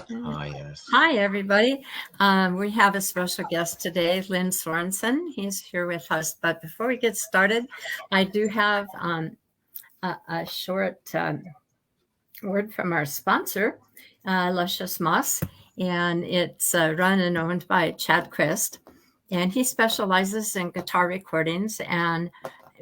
Yes. Hi, everybody. We have a special guest today, Lynn Sorensen. He's here with us. But before we get started, I do have a short word from our sponsor, Luscious Moss, and it's run and owned by Chad Christ. And he specializes in guitar recordings and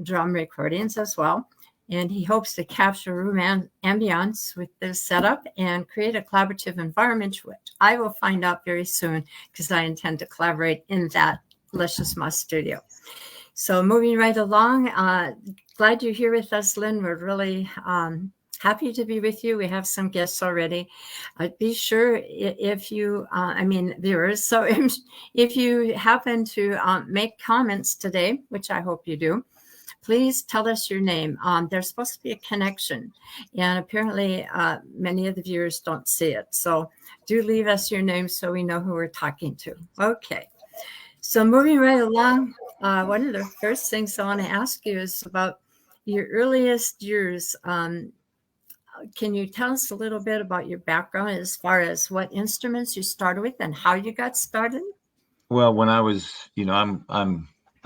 drum recordings as well. And he hopes to capture room ambience with this setup and create a collaborative environment, which I will find out very soon because I intend to collaborate in that Luscious Moss studio. So moving right along, glad you're here with us, Lynn. We're really happy to be with you. We have some guests already. Be sure if you, viewers, so if you happen to make comments today, which I hope you do, please tell us your name. There's supposed to be a connection, and apparently many of the viewers don't see it. So do leave us your name so we know who we're talking to. Okay. So moving right along, one of the first things I want to ask you is about your earliest years. Can you tell us a little bit about your background as far as what instruments you started with and how you got started? Well, when I was,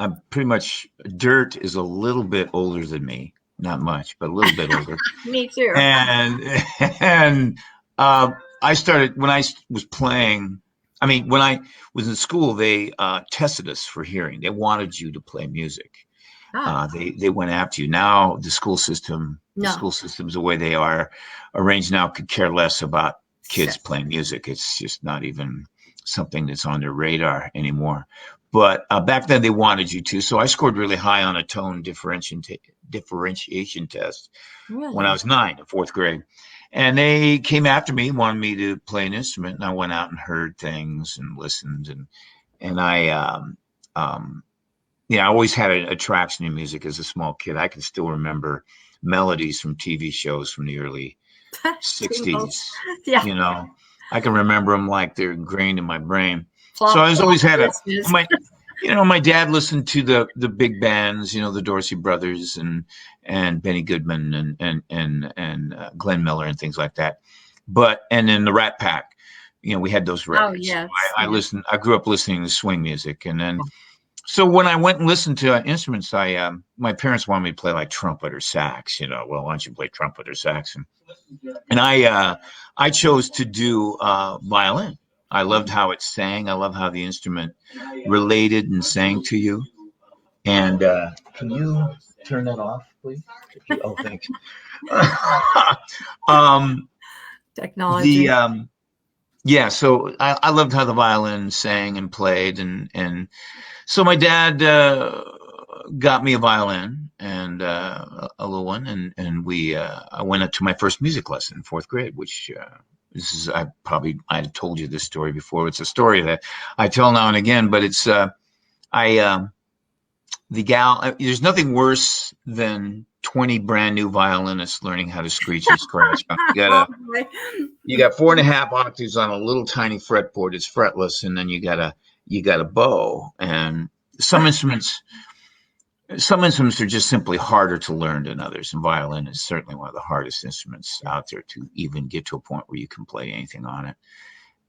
I'm pretty much, Dirt is a little bit older than me, not much, but a little bit older. Me too. And I started when I was playing. I mean, when I was in school, they tested us for hearing. They wanted you to play music. They went after you. Now the school systems, the way they are arranged now, could care less about kids playing music. It's just not even something that's on their radar anymore. But back then they wanted you to. So I scored really high on a tone differentiation test when I was 9 in 4th grade. And they came after me, wanted me to play an instrument. And I went out and heard things and listened. And I always had an attraction to music as a small kid. I can still remember melodies from TV shows from the early 60s. Yeah. I can remember them like they're ingrained in my brain. So I always had my dad listened to the big bands, the Dorsey Brothers and Benny Goodman and Glenn Miller and things like that. And then the Rat Pack, we had those records. Oh, yes. I grew up listening to swing music. And then, so when I went and listened to instruments, my parents wanted me to play like trumpet or sax, well, why don't you play trumpet or sax? And I chose to do violin. I loved how it sang. I love how the instrument related and sang to you. And can you turn that off, please? Oh, thanks. Technology. So I loved how the violin sang and played. And so my dad got me a violin and a little one. And I went up to my first music lesson in 4th grade, which I had told you this story before. It's a story that I tell now and again, but it's there's nothing worse than 20 brand new violinists learning how to screech and scratch. You got 4.5 octaves on a little tiny fretboard. It's fretless, and then you got a bow. And some instruments are just simply harder to learn than others, and violin is certainly one of the hardest instruments out there to even get to a point where you can play anything on it.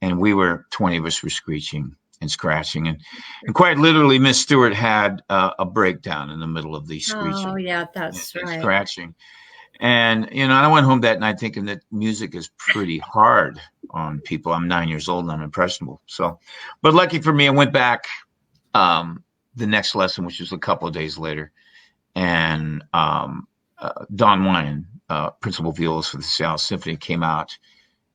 And 20 of us were screeching and scratching, and quite literally, Miss Stewart had a breakdown in the middle of the screeching. Oh yeah, that's right. Scratching, and I went home that night thinking that music is pretty hard on people. I'm 9 years old and I'm impressionable. So, but lucky for me, I went back. The next lesson, which was a couple of days later, and Don Wyman, principal violist for the Seattle Symphony, came out,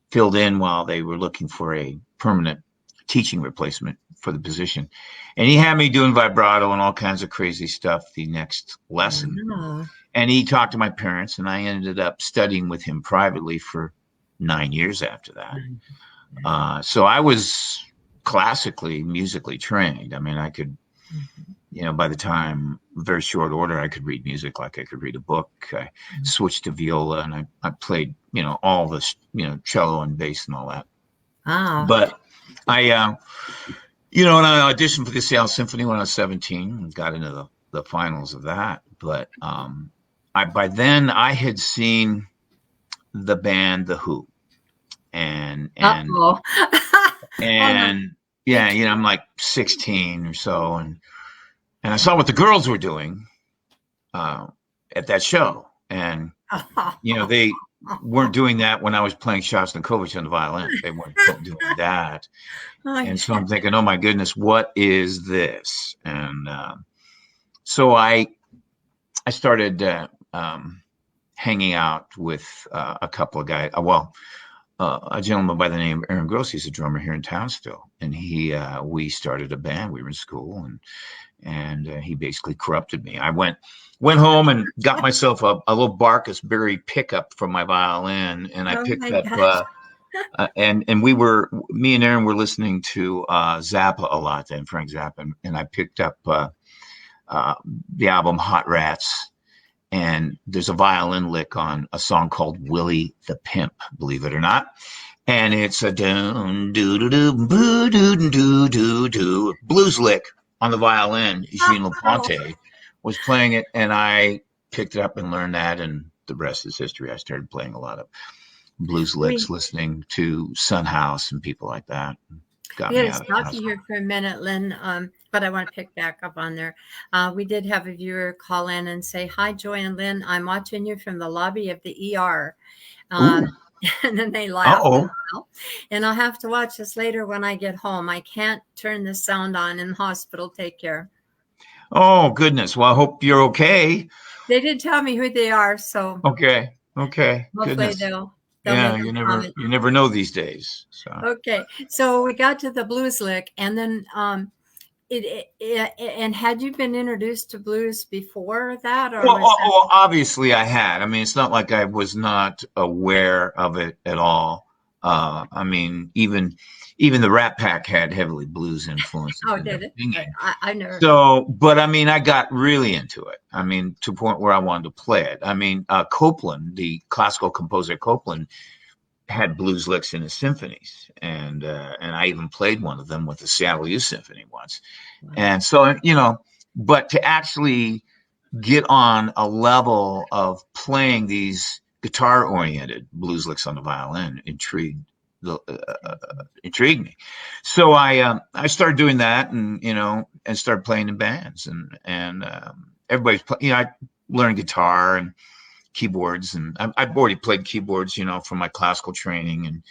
filled in while they were looking for a permanent teaching replacement for the position. And he had me doing vibrato and all kinds of crazy stuff the next lesson. Oh. And he talked to my parents, and I ended up studying with him privately for 9 years after that. So I was classically, musically trained. I mean, I could, by the time, very short order, I could read music like I could read a book. I switched to viola, and I played, all this, cello and bass and all that. But I, and I auditioned for the Seattle Symphony when I was 17 and got into the finals of that. But by then I had seen the band The Who, and Uh-oh. and yeah, I'm like 16 or so, and I saw what the girls were doing at that show, and they weren't doing that when I was playing Shostakovich on the violin. They weren't doing that. And so I'm thinking, oh my goodness, what is this? And so I started hanging out with a couple of guys. A gentleman by the name of Aaron Gross. He's a drummer here in town still, and we started a band. We were in school, and he basically corrupted me. I went home and got myself a little Barkus Berry pickup for my violin, and I picked up. And me and Aaron were listening to Zappa a lot then, Frank Zappa, and I picked up the album Hot Rats, and there's a violin lick on a song called Willie the Pimp, believe it or not, and it's a doon doo doo doo boo doo doo doo doo blues lick on the violin. Jean LaPonte was playing it, and I picked it up and learned that, and the rest is history. I started playing a lot of blues licks, listening to Son House and people like that. I'm going to stop you here for a minute, Lynn, but I want to pick back up on there. We did have a viewer call in and say, "Hi, Joy and Lynn. I'm watching you from the lobby of the ER." And then they laugh. And I'll have to watch this later when I get home. I can't turn the sound on in the hospital. Take care. Oh, goodness. Well, I hope you're okay. They did tell me who they are, so. Okay. Hopefully Goodness. They'll Yeah, you never know these days. So. Okay, so we got to the blues lick, and then and had you been introduced to blues before that, or well, obviously I had. I mean, it's not like I was not aware of it at all. I mean, even the Rat Pack had heavily blues influences. Oh, did it? I never. So, but I mean, I got really into it. I mean, to a point where I wanted to play it. I mean, Copland, the classical composer Copland, had blues licks in his symphonies, and I even played one of them with the Seattle Youth Symphony once. Wow. And so, but to actually get on a level of playing these guitar-oriented blues licks on the violin intrigued me. So I started doing that, and and started playing in bands, and everybody's I learned guitar and keyboards, and I've already played keyboards, from my classical training,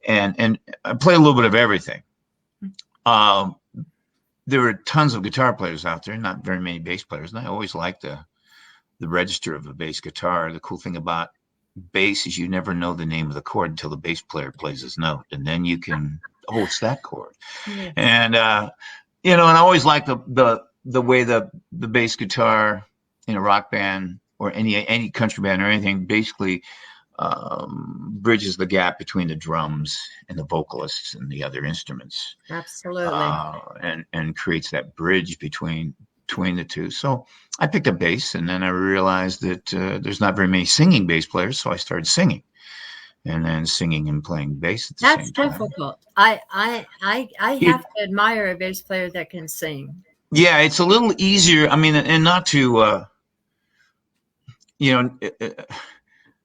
and I play a little bit of everything. There were tons of guitar players out there, not very many bass players, and I always liked the register of a bass guitar. The cool thing about bass is you never know the name of the chord until the bass player plays his note, and then you can, it's that chord. Yeah. And and I always liked the way the bass guitar in a rock band or any country band or anything basically bridges the gap between the drums and the vocalists and the other instruments. Absolutely. And creates that bridge between the two. So I picked up bass, and then I realized that there's not very many singing bass players, so I started singing, and then singing and playing bass at the same time. That's difficult. I have to admire a bass player that can sing. Yeah, it's a little easier. I mean, and not to,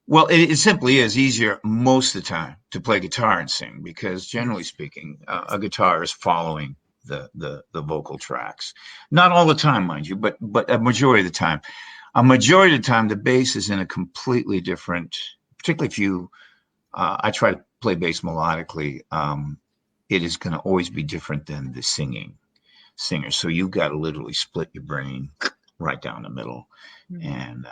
well, it simply is easier most of the time to play guitar and sing, because generally speaking, a guitar is following the vocal tracks. Not all the time, mind you, but a majority of the time. A majority of the time, the bass is in a completely different, particularly if you, I try to play bass melodically, it is going to always be different than the singer. So you've got to literally split your brain right down the middle. Mm-hmm. And,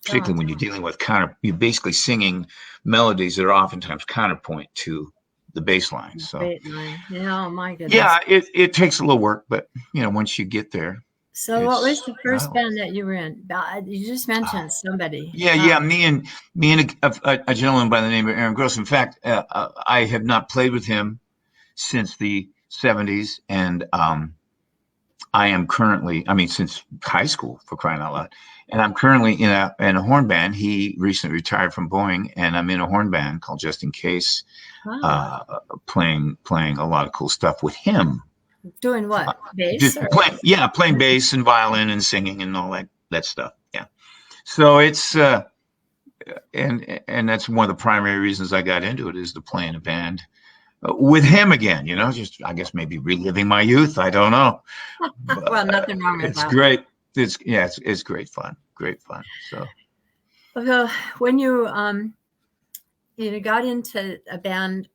particularly when you're dealing with you're basically singing melodies that are oftentimes counterpoint to the bass line. So, oh my goodness. Yeah, it takes a little work, but once you get there. So what was the first band that you were in? You just mentioned somebody. Yeah. Me and a gentleman by the name of Aaron Gross. In fact, I have not played with him since the 70s, and I am currently, since high school, for crying out loud. And I'm currently in a horn band. He recently retired from Boeing, and I'm in a horn band called Just In Case, playing a lot of cool stuff with him. Doing what? Bass? Playing bass and violin and singing and all that stuff. Yeah. So it's and that's one of the primary reasons I got into it, is to play in a band with him again. Just I guess maybe reliving my youth. I don't know. But, Well, nothing wrong with it's that. great. It's great fun. Great fun. So when you got into a band,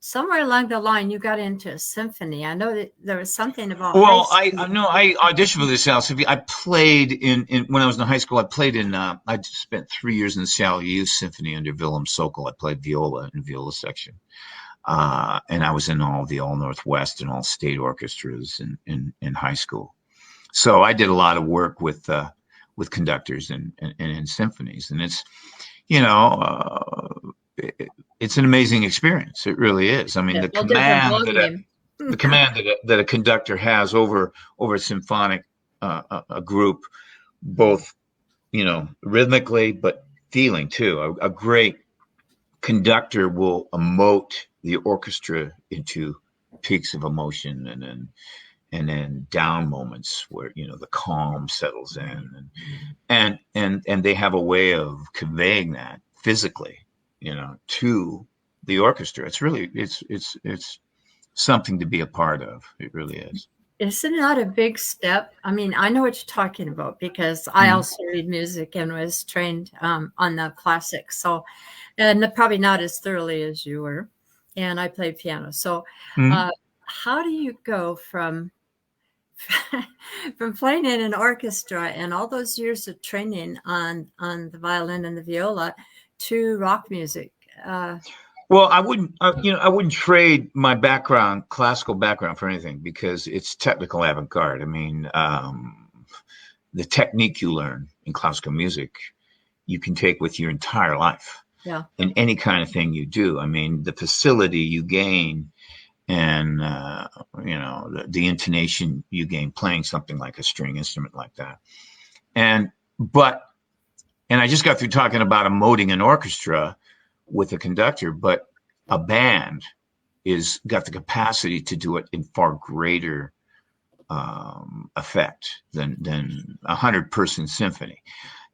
somewhere along the line you got into a symphony. I know that there was something about. Well, I know I auditioned for the Seattle Symphony. I played in when I was in high school. I played in. I spent 3 years in the Seattle Youth Symphony under Willem Sokol. I played viola in viola section, and I was in all the All Northwest and all state orchestras in high school. So I did a lot of work with conductors and in symphonies, and it's it's an amazing experience. It really is. I mean, the command that a conductor has over a symphonic a group, both rhythmically but feeling too. A great conductor will emote the orchestra into peaks of emotion, and then down moments where the calm settles in, and they have a way of conveying that physically to the orchestra. It's really it's something to be a part of. It really is. Isn't that a big step? I mean, I know what you're talking about because I also read music and was trained on the classics. So, and probably not as thoroughly as you were. And I played piano. So, how do you go from playing in an orchestra and all those years of training on the violin and the viola to rock music? Well, I wouldn't trade my classical background, for anything, because it's technical avant-garde. I mean, the technique you learn in classical music, you can take with your entire life. Yeah. In any kind of thing you do. I mean, the facility you gain, and the intonation you gain playing something like a string instrument like that. And I just got through talking about emoting an orchestra with a conductor, but a band is got the capacity to do it in far greater effect than 100-person symphony.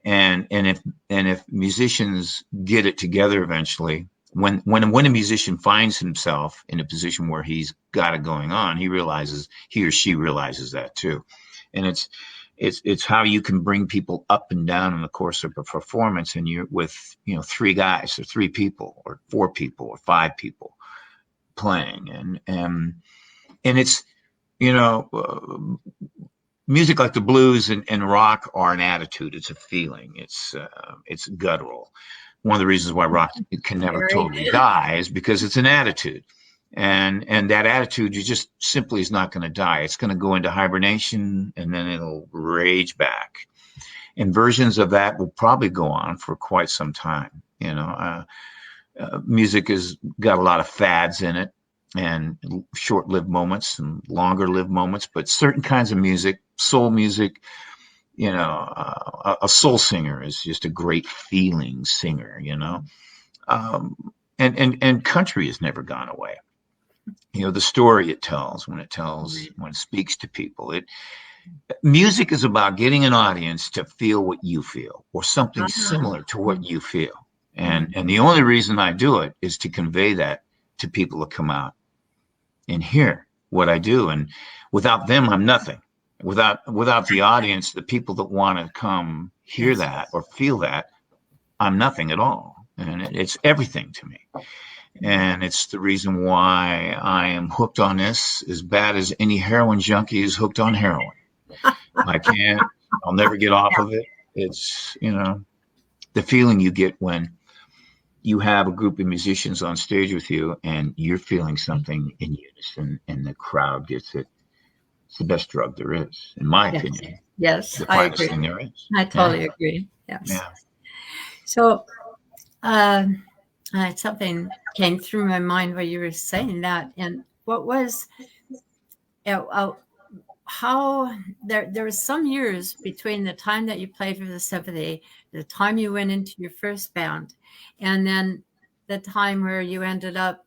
And if musicians get it together eventually, when a musician finds himself in a position where he's got it going on, he or she realizes that too. And it's how you can bring people up and down in the course of a performance, and you're with 3 guys or 3 people or 4 people or 5 people playing, and it's music like the blues and rock are an attitude. It's a feeling. It's guttural. One of the reasons why rock can never totally die is because it's an attitude. And that attitude, you just simply is not going to die. It's going to go into hibernation, and then it'll rage back. And versions of that will probably go on for quite some time. Music has got a lot of fads in it, and short-lived moments and longer-lived moments. But certain kinds of music, soul music, a soul singer is just a great feeling singer. And country has never gone away. The story it tells when it speaks to people. Music is about getting an audience to feel what you feel, or something similar to what you feel. And the only reason I do it is to convey that to people that come out and hear what I do. And without them, I'm nothing. Without the audience, the people that want to come hear that or feel that, I'm nothing at all. And it's everything to me. And it's the reason why I am hooked on this as bad as any heroin junkie is hooked on heroin. I'll never get off of it. It's, the feeling you get when you have a group of musicians on stage with you and you're feeling something in unison and the crowd gets it. It's the best drug there is, in my opinion. Yes, the finest thing there is. I totally agree. Yes. Yeah. So, something came through my mind while you were saying that, and what was, how there was some years between the time that you played for the symphony, the time you went into your first band, and then the time where you ended up.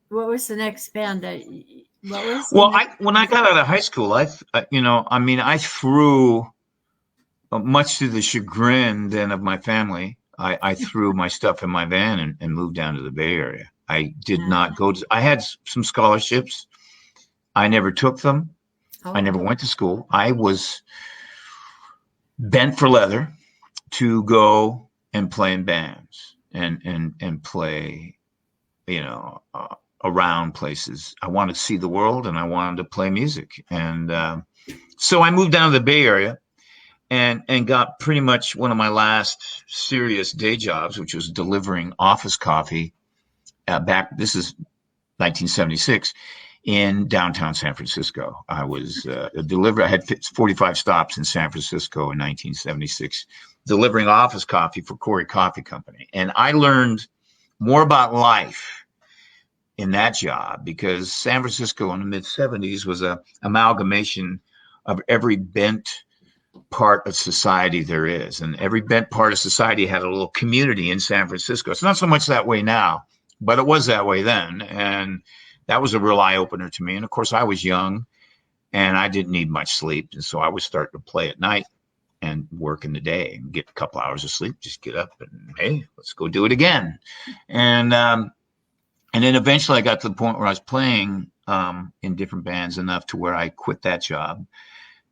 What was the next band that? When I got out of high school, I threw much to the chagrin then of my family, I threw my stuff in my van and moved down to the Bay Area. I did not go to, I had some scholarships. I never took them. I never went to school. I was bent for leather to go and play in bands and play, around places. I wanted to see the world and I wanted to play music. And so I moved down to the Bay Area and got pretty much one of my last serious day jobs, which was delivering office coffee this is 1976, in downtown San Francisco. I was I had 45 stops in San Francisco in 1976, delivering office coffee for Corey Coffee Company. And I learned more about life in that job because San Francisco in the mid 70s was a amalgamation of every bent part of society there is. And every bent part of society had a little community in San Francisco. It's not so much that way now, but it was that way then. And that was a real eye opener to me. And of course, I was young and I didn't need much sleep. And so I would start to play at night and work in the day and get a couple hours of sleep, just get up and, hey, let's go do it again. And then eventually I got to the point where I was playing in different bands enough to where I quit that job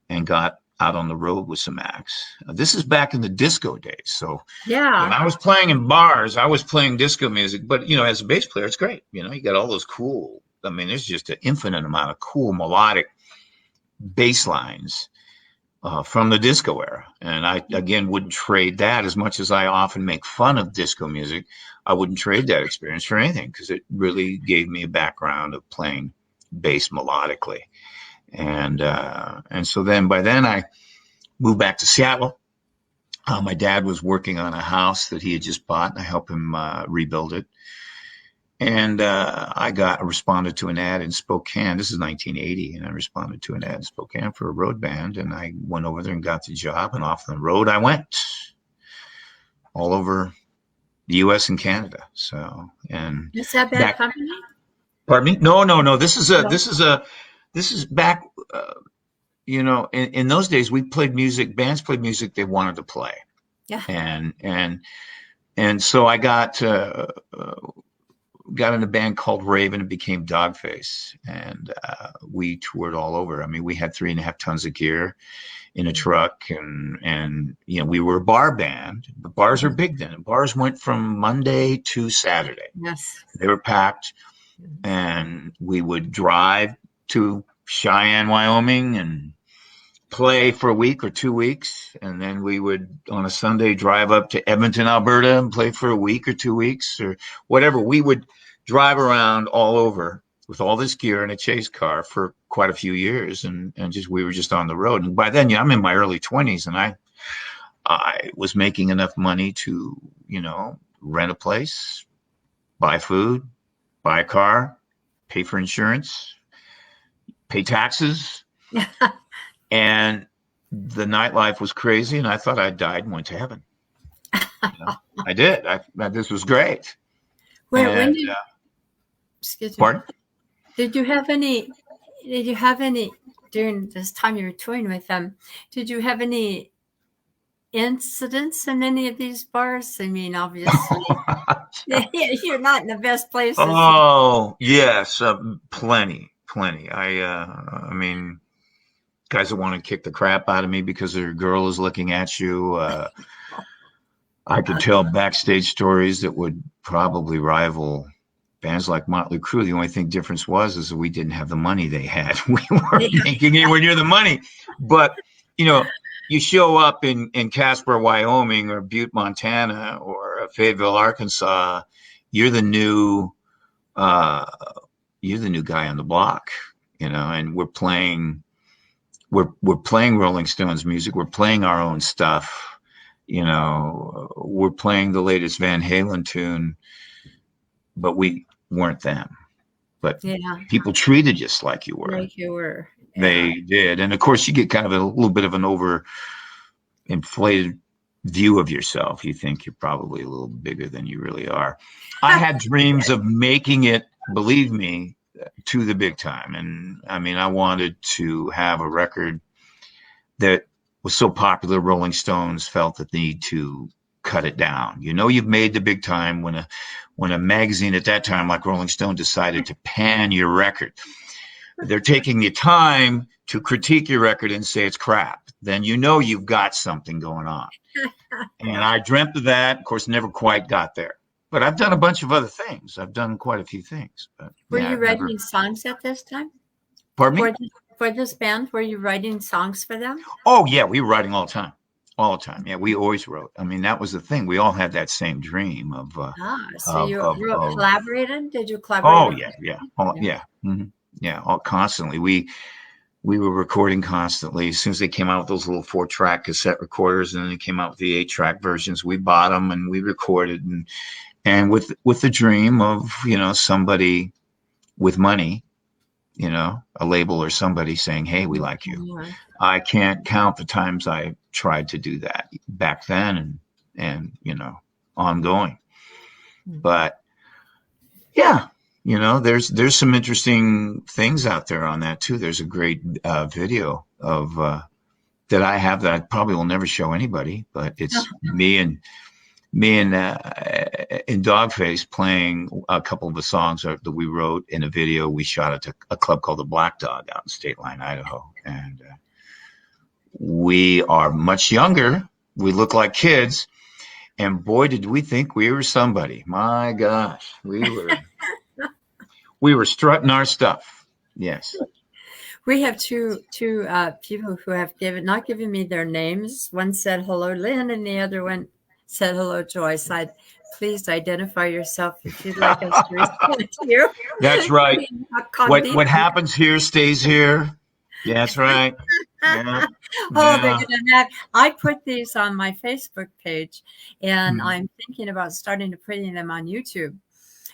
and got out on the road with some acts. This is back in the disco days. So yeah, when I was playing in bars, I was playing disco music, but as a bass player, it's great. You got all those cool, there's just an infinite amount of cool melodic bass lines from the disco era. And I, again, wouldn't trade that as much as I often make fun of disco music. I wouldn't trade that experience for anything because it really gave me a background of playing bass melodically. And so then by then I moved back to Seattle. My dad was working on a house that he had just bought and I helped him rebuild it. And I responded to an ad in Spokane. This is 1980. And I responded to an ad in Spokane for a road band. And I went over there and got the job, and off the road I went all over the US and Canada. So, and is that bad company? Pardon me? No. This is back, in those days we played music, bands played music they wanted to play. Yeah. And so I got in a band called Raven and became Dogface. And we toured all over. I mean, we had 3.5 tons of gear in a truck and we were a bar band. The bars are big then. Bars went from Monday to Saturday. Yes. They were packed and we would drive to Cheyenne, Wyoming and play for a week or 2 weeks. And then we would on a Sunday drive up to Edmonton, Alberta and play for a week or 2 weeks or whatever. We would drive around all over with all this gear in a chase car for quite a few years. And we were just on the road. And by then, I'm in my early 20s and I was making enough money to, rent a place, buy food, buy a car, pay for insurance, pay taxes. And the nightlife was crazy. And I thought I died and went to heaven. I did. This was great. When did, excuse me. Pardon? Did you have any during this time you were touring with them? Did you have any incidents in any of these bars? I mean, obviously, you're not in the best places. Oh, yes, plenty. I mean, guys that want to kick the crap out of me because their girl is looking at you. I could tell backstage stories that would probably rival bands like Motley Crue. The only difference is that we didn't have the money they had. We weren't making anywhere near the money. But, you show up in Casper, Wyoming or Butte, Montana or Fayetteville, Arkansas, you're the new guy on the block, and we're playing Rolling Stones music. We're playing our own stuff. We're playing the latest Van Halen tune, but we weren't them. But people treated us like you were. Like you were. Yeah. They did. And of course, you get kind of a little bit of an overinflated view of yourself. You think you're probably a little bigger than you really are. I had dreams of making it, believe me, to the big time. And I mean, I wanted to have a record that was so popular, Rolling Stones felt the need to cut it down. You know, you've made the big time when a magazine at that time like Rolling Stone decided to pan your record. They're taking the time to critique your record and say it's crap. Then you know you've got something going on. And I dreamt of that. Of course, never quite got there. But I've done a bunch of other things. I've done quite a few things. But were you writing songs at this time? Pardon me? For this band, were you writing songs for them? Oh, yeah. We were writing all the time. All the time. Yeah, we always wrote. I mean, that was the thing. We all had that same dream of. So you collaborated? Did you collaborate? Oh, yeah. Yeah. Mm-hmm. Yeah, all constantly. We were recording constantly. As soon as they came out with those little 4-track cassette recorders, and then they came out with the 8-track versions, we bought them and we recorded, and with the dream of, you know, somebody with money, you know, a label or somebody saying, hey, we like you. Yeah. I can't count the times I tried to do that back then and you know, ongoing. But yeah, you know, there's some interesting things out there on that too. There's a great video of that I have that I probably will never show anybody, but it's me and in Dogface playing a couple of the songs that we wrote in a video we shot at a club called the Black Dog out in State Line, Idaho. And we are much younger. We look like kids. And boy, did we think we were somebody. My gosh, we were strutting our stuff. Yes. We have two people who have not given me their names. One said, hello, Lynn, and the other one said, hello, Joyce. I'd please identify yourself if you'd like us to respond to you. That's right. What happens here stays here. Yeah, that's right. Yeah. They're gonna have. I put these on my Facebook page, and I'm thinking about starting to putting them on YouTube.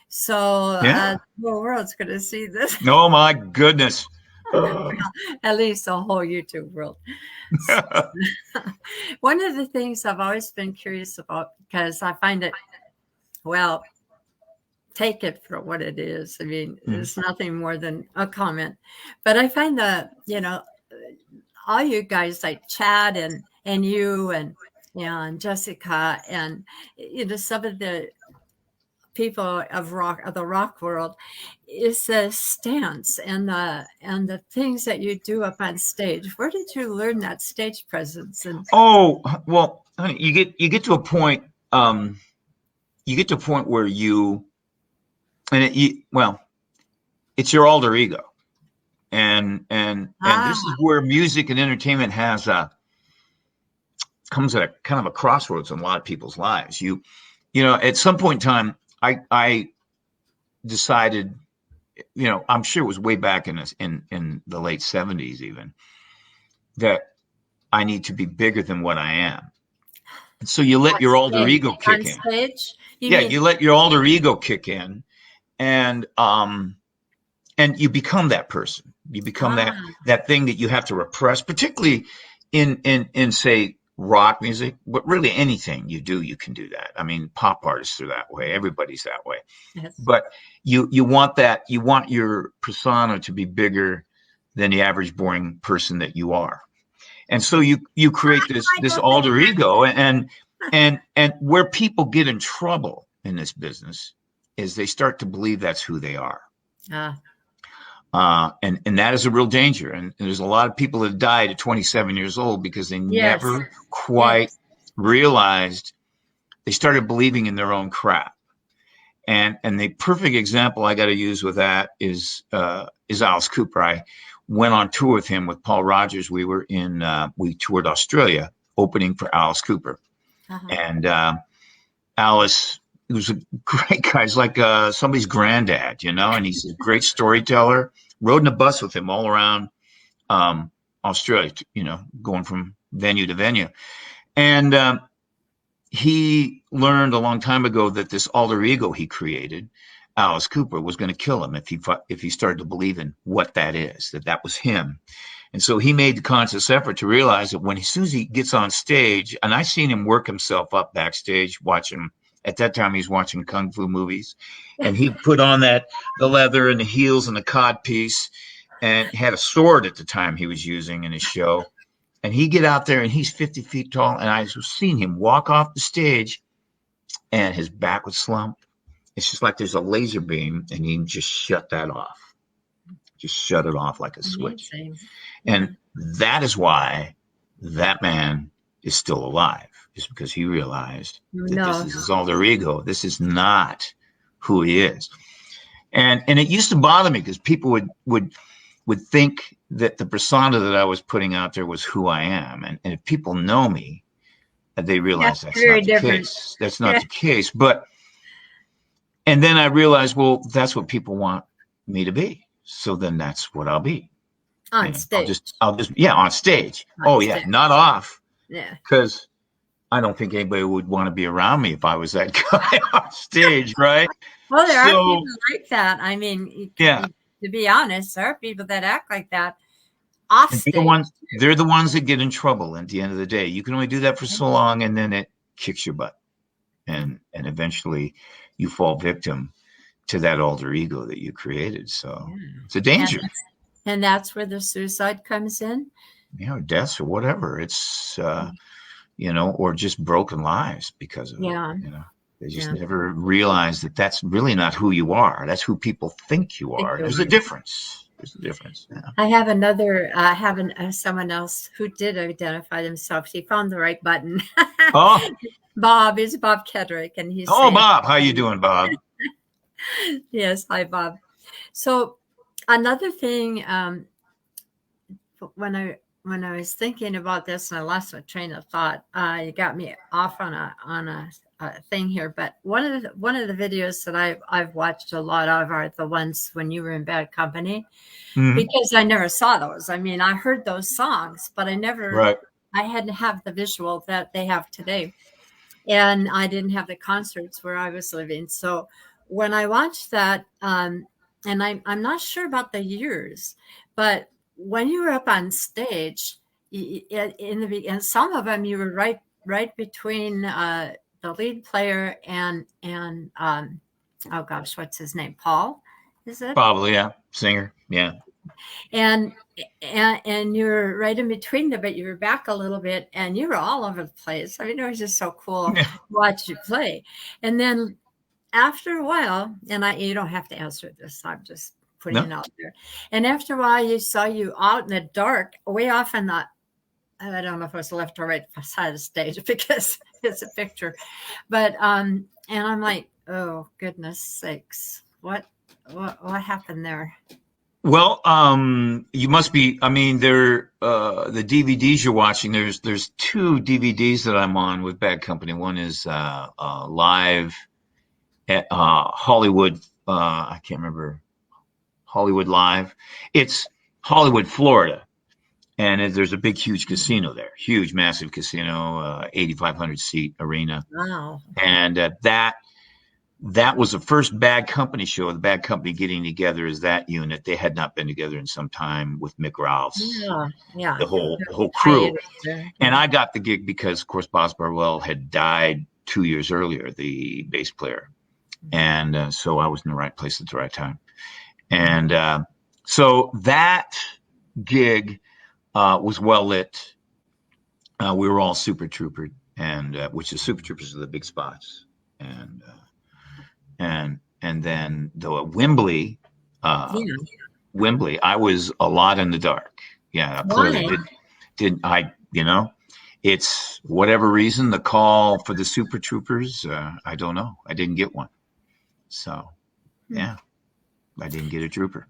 So the whole world's going to see this. Oh my goodness. At least the whole YouTube world. So, one of the things I've always been curious about, because I find it, well, take it for what it is. I mean, it's nothing more than a comment. But I find that, you know, all you guys like Chad and you and Jessica and, you know, some of the people of the rock world, is the stance and the things that you do up on stage. Where did you learn that stage presence? And well, honey, you get to a point. You get to a point where it's your alter ego, and this is where music and entertainment comes at a kind of a crossroads in a lot of people's lives. You know, at some point in time, I decided, you know, I'm sure it was way back in the late 70s even, that I need to be bigger than what I am. And so you let your alter ego kick in. Stage? You let your alter ego kick in, and you become that person. You become that thing that you have to repress, particularly in say rock music, but really anything you do, you can do that. I mean, pop artists are that way. Everybody's that way. Yes. But you want your persona to be bigger than the average boring person that you are. And so you create this alter ego, and where people get in trouble in this business is they start to believe that's who they are. And that is a real danger. And there's a lot of people that died at 27 years old because they never quite realized, they started believing in their own crap. And the perfect example I got to use with that is Alice Cooper. I went on tour with him with Paul Rogers. We toured Australia opening for Alice Cooper. And Alice, he was a great guy. He's like somebody's granddad, you know, and he's a great storyteller. Rode in a bus with him all around Australia, you know, going from venue to venue. And he learned a long time ago that this alter ego he created, Alice Cooper, was going to kill him if he started to believe in what that is, that was him. And so he made the conscious effort to realize that as soon as he gets on stage, and I seen him work himself up backstage watching. At that time, he was watching kung fu movies, and he put on the leather and the heels and the cod piece, and had a sword at the time he was using in his show. And he get out there and he's 50 feet tall. And I was seeing him walk off the stage and his back would slump. It's just like there's a laser beam and he just shut that off. Just shut it off like a switch. And that is why that man is still alive, is because he realized that this is his alter ego. This is not who he is. And it used to bother me because people would think that the persona that I was putting out there was who I am. And if people know me, they realize that's not the case. That's not the case. And then I realized, well, that's what people want me to be. So then that's what I'll be. On stage. I'll just on stage. Yeah, not off. Yeah. Because I don't think anybody would want to be around me if I was that guy on stage, right? Well, there are people like that. I mean, to be honest, there are people that act like that off stage. They're the ones that get in trouble at the end of the day. You can only do that for so long, and then it kicks your butt. And eventually you fall victim to that alter ego that you created. So it's a danger. And that's where the suicide comes in. Or deaths or whatever. It's, or just broken lives because of it. They just never realize that that's really not who you are. That's who people think you are. There's a difference. Yeah. I have another, someone else who did identify themselves. He found the right button. Oh, Bob is Bob Kedrick. And he's Bob, how you doing, Bob? Yes. Hi, Bob. So another thing, when I was thinking about this and I lost my train of thought, you got me off on a thing here. But one of the videos that I've watched a lot of are the ones when you were in Bad Company, because I never saw those. I mean, I heard those songs, but I hadn't have the visual that they have today, and I didn't have the concerts where I was living. So when I watched that, and I'm not sure about the years, but when you were up on stage and some of them you were right between the lead player and oh gosh, what's his name? Paul, is it? Probably, yeah. Singer, yeah. And you're right in between them, but you were back a little bit and you were all over the place. I mean, it was just so cool to watch you play. And then after a while, and you don't have to answer this, I'm just putting it out there. And after a while, you saw you out in the dark, way off in the, I don't know if it was left or right side of the stage because it's a picture. But and I'm like, oh goodness sakes, what happened there? Well, you must be. I mean, the DVDs you're watching. There's two DVDs that I'm on with Bad Company. One is live at Hollywood. I can't remember. Hollywood Live. It's Hollywood, Florida. And there's a big, huge casino there. Huge, massive casino, 8,500 seat arena. Wow. And that was the first Bad Company show. The Bad Company getting together as that unit. They had not been together in some time with Mick Ralphs. Yeah. The whole crew. And I got the gig because, of course, Boz Barwell had died 2 years earlier, the bass player. And so I was in the right place at the right time. And so that gig was well lit. We were all super troopered, and which is super troopers are the big spots. And then the Wembley, I was a lot in the dark. Yeah, clearly did I? It's whatever reason the call for the super troopers. I don't know. I didn't get one. So yeah. I didn't get a trooper.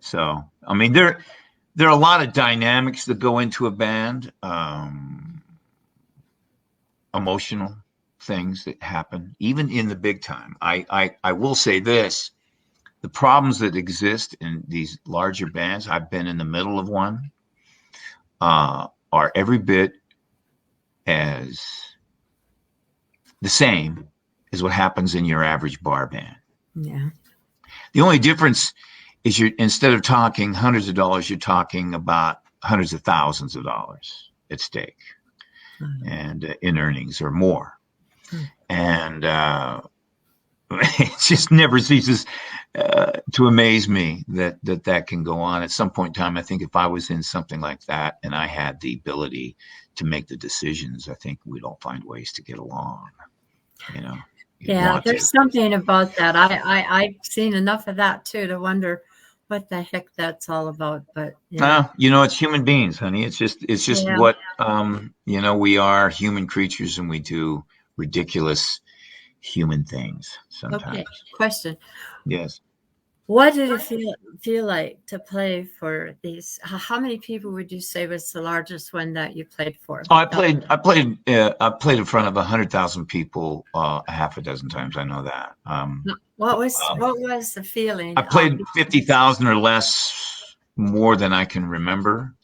So, I mean, there are a lot of dynamics that go into a band, emotional things that happen, even in the big time. I will say this, the problems that exist in these larger bands, I've been in the middle of one, are every bit as the same as what happens in your average bar band. Yeah. The only difference is instead of talking hundreds of dollars, you're talking about hundreds of thousands of dollars at stake and in earnings or more. And it just never ceases to amaze me that can go on. At some point in time, I think if I was in something like that and I had the ability to make the decisions, I think we'd all find ways to get along. You know. Yeah, there's something about that. I've seen enough of that too to wonder what the heck that's all about. But it's human beings, honey. It's just what we are human creatures, and we do ridiculous human things sometimes. Okay, question. Yes. What did it feel like to play for these? How many people would you say was the largest one that you played for? Oh, I played in front of 100,000 people a half a dozen times. I know that. What was the feeling? I played 50,000 or less, more than I can remember.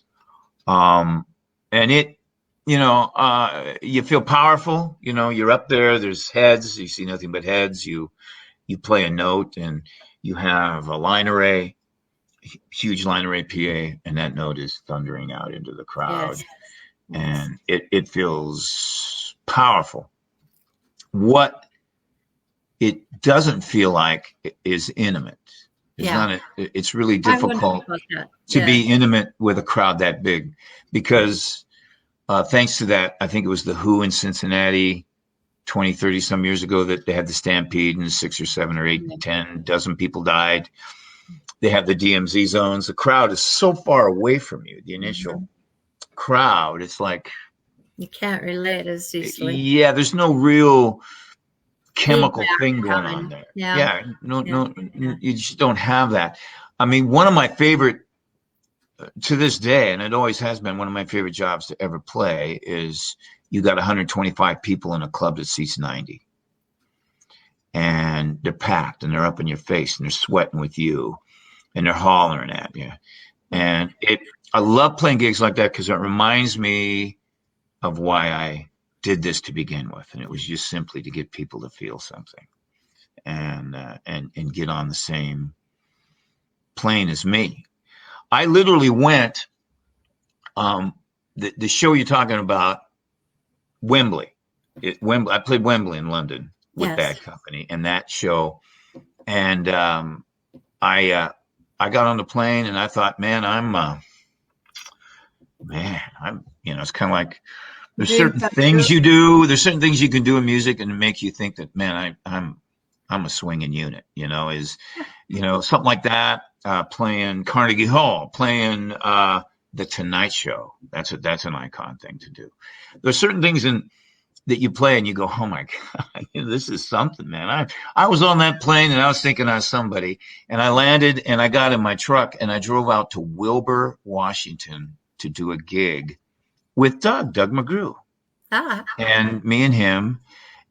And it, you feel powerful. You're up there. There's heads. You see nothing but heads. You play a note, and you have a line array, huge line array PA, and that note is thundering out into the crowd. Yes. And it feels powerful. What it doesn't feel like is intimate. It's really difficult to be intimate with a crowd that big, because thanks to that, I think it was the Who in Cincinnati 20, 30 some years ago that they had the stampede, and 6 or 7 or 8, 10 dozen people died. They have the DMZ zones. The crowd is so far away from you. The initial crowd, it's like you can't relate as easily. Yeah, there's no real chemical thing going on there. No, you just don't have that. I mean, one of my favorite to this day, and it always has been one of my favorite jobs to ever play, is you got 125 people in a club that seats 90, and they're packed, and they're up in your face, and they're sweating with you, and they're hollering at you. And I love playing gigs like that, because it reminds me of why I did this to begin with. And it was just simply to get people to feel something and get on the same plane as me. I literally went, the show you're talking about, Wembley. I played Wembley in London with Bad Company, and that show. And I got on the plane, and I thought, man, it's kind of like there's certain things you do. There's certain things you can do in music and make you think that, man, I'm a swinging unit. Something like that. Playing Carnegie Hall, playing The Tonight Show. That's an icon thing to do. There's certain things that you play and you go, oh my God, this is something, man. I was on that plane and I was thinking I was somebody, and I landed and I got in my truck and I drove out to Wilbur, Washington to do a gig with Doug McGrew. And me and him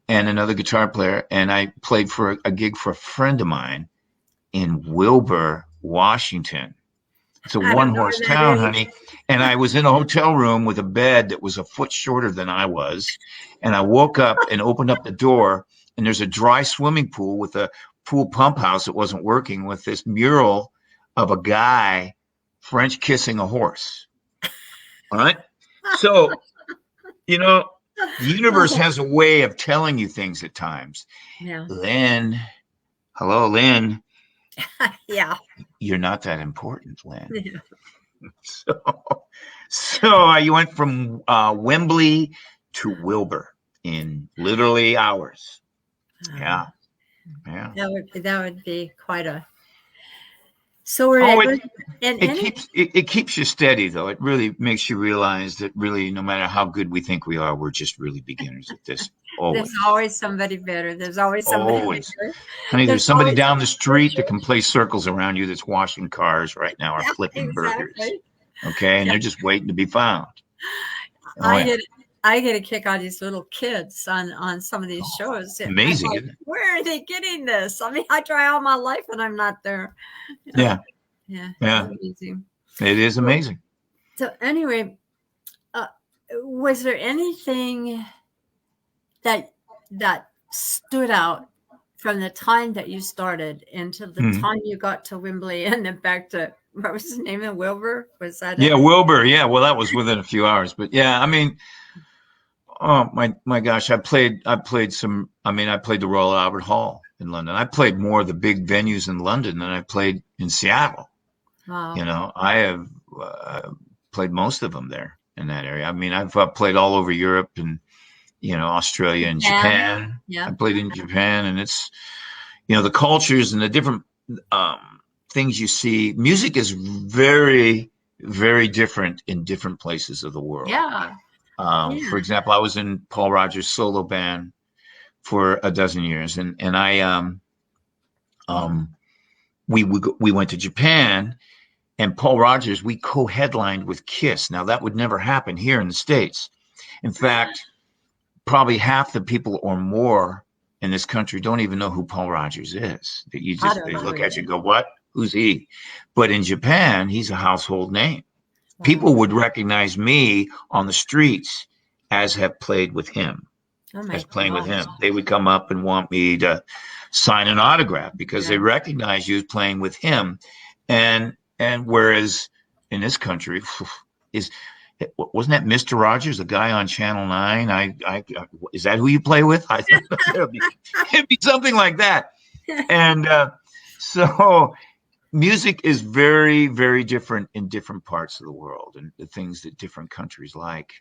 and another guitar player. And I played for a gig for a friend of mine in Wilbur, Washington. It's a one-horse town, honey. And I was in a hotel room with a bed that was a foot shorter than I was. And I woke up and opened up the door, and there's a dry swimming pool with a pool pump house that wasn't working, with this mural of a guy French kissing a horse. All right. So, the universe has a way of telling you things at times. Yeah. Lynn. Hello, Lynn. Yeah. You're not that important, Lynn. Yeah. So you went from Wembley to Wilbur in literally hours. Yeah. That would be quite a. So we're it keeps you steady, though. It really makes you realize that really, no matter how good we think we are, we're just really beginners at this. Always. There's always somebody better. There's always somebody better. Honey, there's somebody down the street that can play circles around you that's washing cars right now or flipping burgers. Okay, and they're just waiting to be found. I get a kick out of these little kids on some of these shows. Amazing. Like, where are they getting this? I mean, I try all my life and I'm not there. Yeah. Amazing. It is amazing. So anyway, was there anything that stood out from the time that you started until the time you got to Wembley and then back to, what was his name? Wilbur? Was that? Yeah, Wilbur. Yeah. Well, that was within a few hours, but yeah, I mean, oh my gosh, I played the Royal Albert Hall in London. I played more of the big venues in London than I played in Seattle. Wow. I have played most of them there in that area. I mean, I've played all over Europe and, Australia and Japan. Yeah. I played in Japan, and it's, the cultures and the different things you see. Music is very, very different in different places of the world. Yeah. For example, I was in Paul Rogers' solo band for a dozen years, and we went to Japan, and Paul Rogers, we co-headlined with Kiss. Now that would never happen here in the States. In fact, probably half the people or more in this country don't even know who Paul Rogers is. That they look at you and go, "What? Who's he?" But in Japan, he's a household name. Wow. People would recognize me on the streets as have played with him. As playing with him. They would come up and want me to sign an autograph because they recognize you as playing with him. And whereas in this country, wasn't that Mr. Rogers, the guy on Channel 9? Is that who you play with? It'd be something like that. And so music is very, very different in different parts of the world, and the things that different countries like.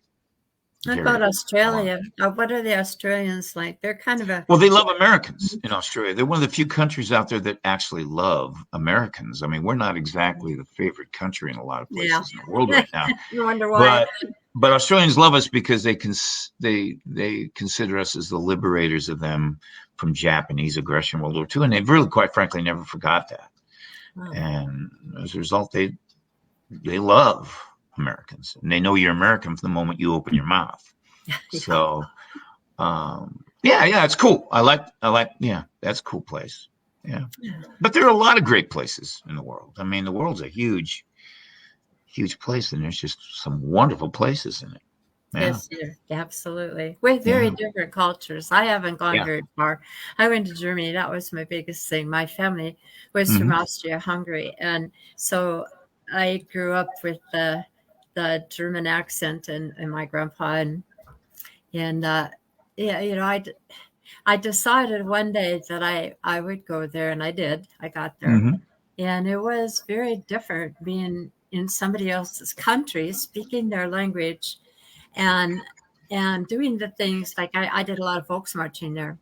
What about Australia? What are the Australians like? They're kind of well, they love Americans in Australia. They're one of the few countries out there that actually love Americans. I mean, we're not exactly the favorite country in a lot of places in the world right now. I wonder why. But Australians love us because they consider us as the liberators of them from Japanese aggression in World War II, and they've really, quite frankly, never forgot that. Wow. And as a result, they love Americans, and they know you're American from the moment you open your mouth. So, it's cool. I like, that's a cool place. Yeah. But there are a lot of great places in the world. I mean, the world's a huge, huge place, and there's just some wonderful places in it. Yeah. Yes, absolutely. We're very different cultures. I haven't gone very far. I went to Germany. That was my biggest thing. My family was from Austria-Hungary, and so I grew up with the German accent and my grandpa I decided one day that I would go there, and I did. I got there, and it was very different being in somebody else's country, speaking their language, and doing the things like I did a lot of Volksmarching there.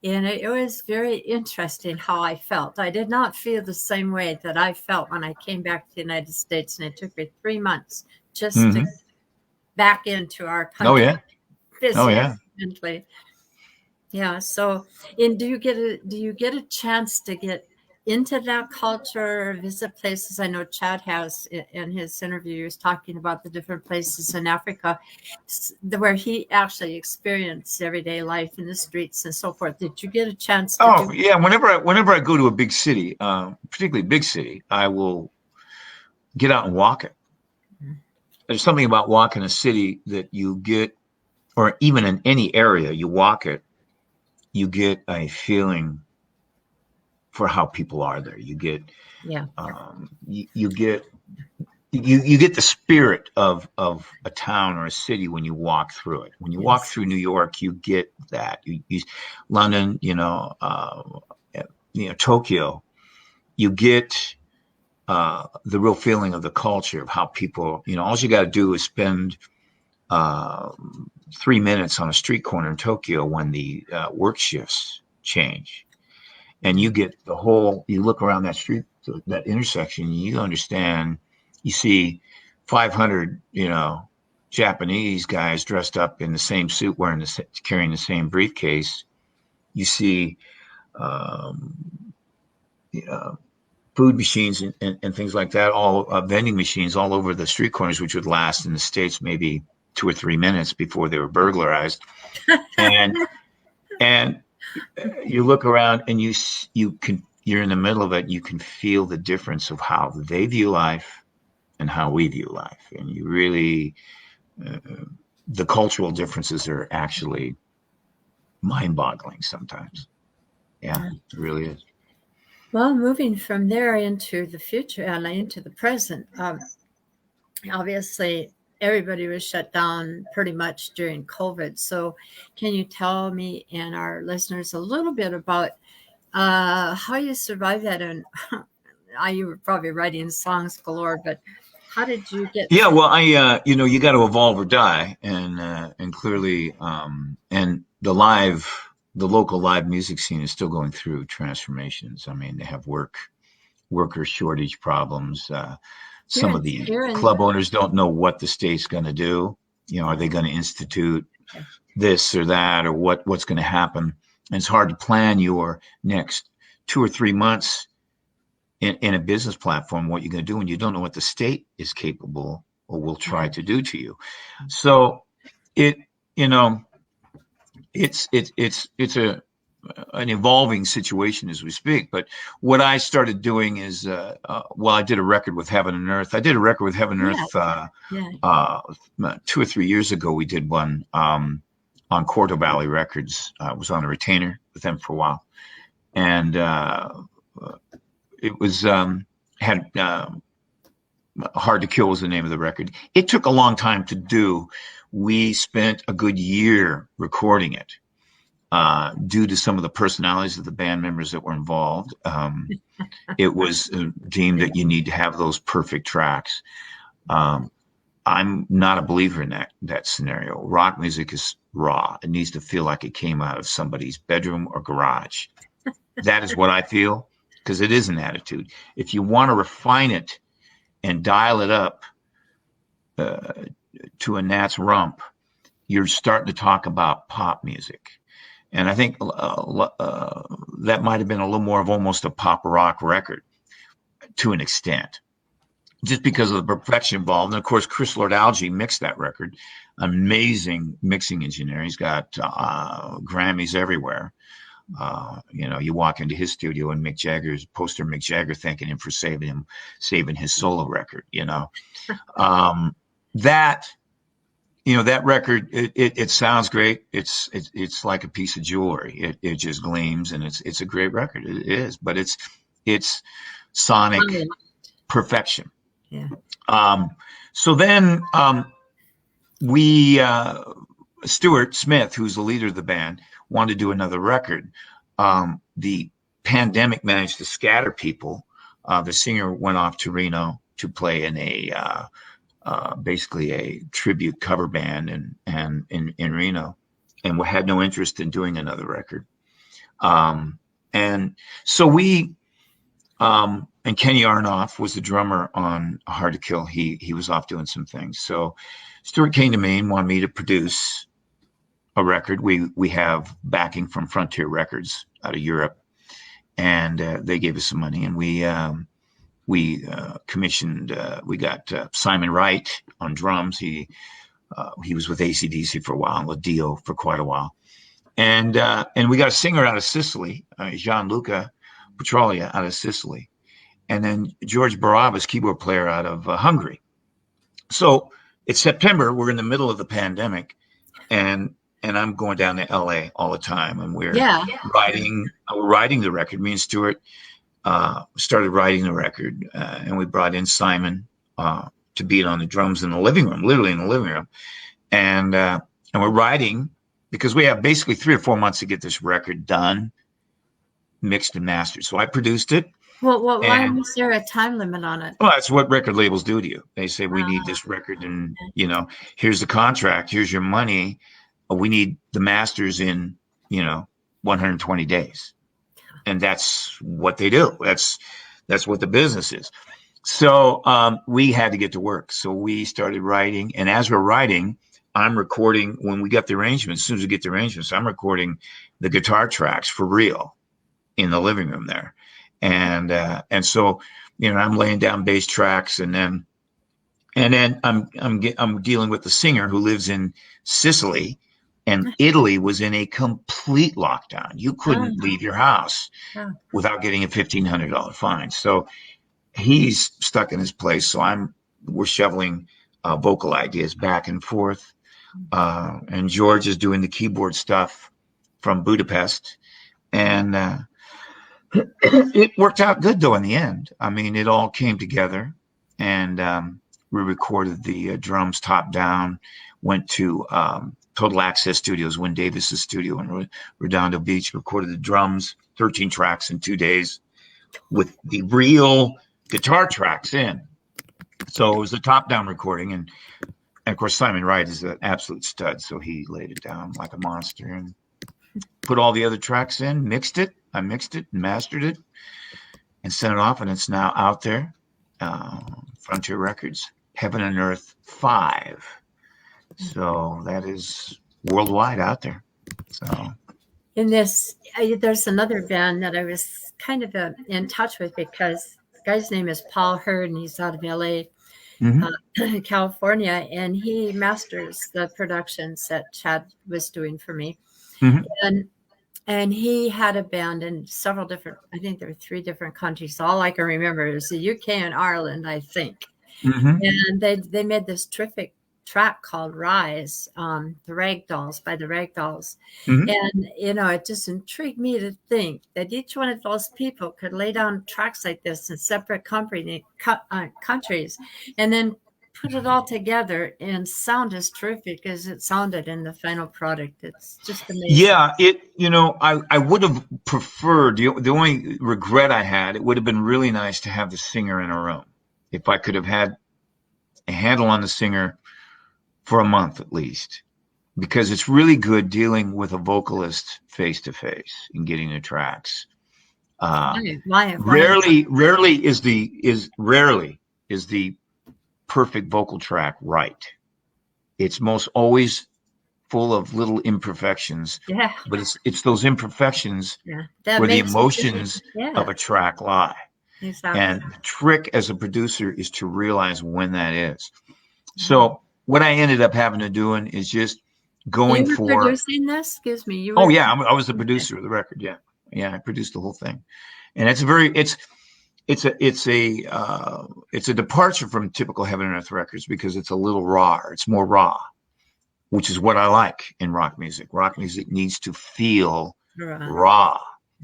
And it was very interesting how I felt. I did not feel the same way that I felt when I came back to the United States, and it took me 3 months just to get back into our country. Oh, yeah. Physically. Yeah. So, and do you get a chance to get into that culture, visit places? I know Chad has in his interview, he was talking about the different places in Africa where he actually experienced everyday life in the streets and so forth. Did you get a chance to whenever I go to a big city, particularly big city, I will get out and walk it. There's something about walking a city that you get, or even in any area you walk it, you get a feeling for how people are there. You get, you get the spirit of a town or a city when you walk through it. When you walk through New York, you get that. London, Tokyo, you get the real feeling of the culture of how people. All you got to do is spend 3 minutes on a street corner in Tokyo when the work shifts change. And you get you look around that street, that intersection, you understand, you see 500, Japanese guys dressed up in the same suit, carrying the same briefcase. You see, food machines and things like that, all vending machines all over the street corners, which would last in the States maybe 2 or 3 minutes before they were burglarized. And you look around and you're in the middle of it. You can feel the difference of how they view life and how we view life. And you really, the cultural differences are actually mind-boggling sometimes. Yeah, it really is. Well, moving from there into the future and into the present, obviously everybody was shut down pretty much during COVID. So can you tell me and our listeners a little bit about how you survive that, and you were probably writing songs galore, but how did you get? Yeah, well, you got to evolve or die, and clearly, and the local live music scene is still going through transformations. I mean, they have worker shortage problems. Some of the club owners don't know what the state's going to do. Are they going to institute this or that, or what's going to happen? And it's hard to plan your next 2 or 3 months in a business platform, what you're going to do when you don't know what the state is capable or will try to do to you. So it's an evolving situation as we speak. But what I started doing is, I did a record with Heaven and Earth. I did a record with Heaven and Earth 2 or 3 years ago. We did one on Cordo Valley Records. I was on a retainer with them for a while, and it was Hard to Kill was the name of the record. It took a long time to do. We spent a good year recording it due to some of the personalities of the band members that were involved. It was deemed that you need to have those perfect tracks. I'm not a believer in that scenario. Rock music is raw. It needs to feel like it came out of somebody's bedroom or garage. That is what I feel, because it is an attitude. If you want to refine it and dial it up to a gnat's rump, you're starting to talk about pop music. And I think that might have been a little more of almost a pop rock record to an extent, just because of the perfection involved. And of course, Chris Lord-Alge mixed that record. Amazing mixing engineer. He's got Grammys everywhere. You walk into his studio and Mick Jagger's poster, Mick Jagger thanking him for saving his solo record. That record, it sounds great. It's like a piece of jewelry. It just gleams, and it's a great record. It is, but it's sonic perfection. Yeah. So then Stuart Smith, who's the leader of the band, wanted to do another record. The pandemic managed to scatter people. The singer went off to Reno to play in basically a tribute cover band in Reno, and had no interest in doing another record. And so and Kenny Aronoff was the drummer on Hard to Kill. He was off doing some things. So Stuart came to me and wanted me to produce a record. We have backing from Frontier Records out of Europe, and they gave us some money, and we commissioned. We got Simon Wright on drums. He was with AC/DC for a while, with Dio for quite a while, and we got a singer out of Sicily, Gianluca Petrolia out of Sicily, and then George Barabbas, keyboard player out of Hungary. So it's September. We're in the middle of the pandemic, and I'm going down to LA all the time, and we're writing the record. Me and Stuart started writing the record, and we brought in Simon to beat on the drums in the living room, literally in the living room, and we're writing because we have basically 3 or 4 months to get this record done, mixed and mastered. So I produced it. Well, why is there a time limit on it? Well, that's what record labels do to you. They say, we need this record, and here's the contract, here's your money. We need the masters in 120 days. And that's what they do. That's what the business is. So we had to get to work. So we started writing. And as we're writing, I'm recording. When we got the arrangements, as soon as we get the arrangements, I'm recording the guitar tracks for real in the living room there. And so, I'm laying down bass tracks, and then I'm dealing with the singer who lives in Sicily. And Italy was in a complete lockdown. You couldn't leave your house without getting a $1,500 fine. So he's stuck in his place. So we're shoveling vocal ideas back and forth. And George is doing the keyboard stuff from Budapest. And it worked out good, though, in the end. I mean, it all came together. And we recorded the drums top down, went to Total Access Studios, Win Davis's studio in Redondo Beach, recorded the drums, 13 tracks in 2 days with the real guitar tracks in. So it was a top-down recording, and of course Simon Wright is an absolute stud, so he laid it down like a monster and put all the other tracks in, mixed it. I mixed it and mastered it and sent it off, and it's now out there. Frontier Records, Heaven and Earth 5. So that is worldwide out there. So in this, there's another band that I was kind of in touch with because the guy's name is Paul Hurd, and he's out of LA, California, and he masters the productions that Chad was doing for me. And he had a band in several different, I think there were 3 different countries. All I can remember is the UK and Ireland, I think. And they made this terrific track called Rise, the Ragdolls, by the Ragdolls. And, you know, it just intrigued me to think that each one of those people could lay down tracks like this in separate countries and then put it all together and sound as terrific as it sounded in the final product. It's just amazing. Yeah, I would have preferred, the only regret I had, it would have been really nice to have the singer in a room. If I could have had a handle on the singer for a month at least, because it's really good dealing with a vocalist face to face and getting the tracks. Rarely is the perfect vocal track right. It's most always full of little imperfections. Yeah. But it's those imperfections where the emotions of a track lie. Exactly. And the trick as a producer is to realize when that is. So what I ended up having to doing is just going you were for producing this? Excuse me. You were I was the producer of the record. Yeah, I produced the whole thing, and it's a departure from typical Heaven and Earth Records because it's a little raw. It's more raw, which is what I like in rock music. Rock music needs to feel raw.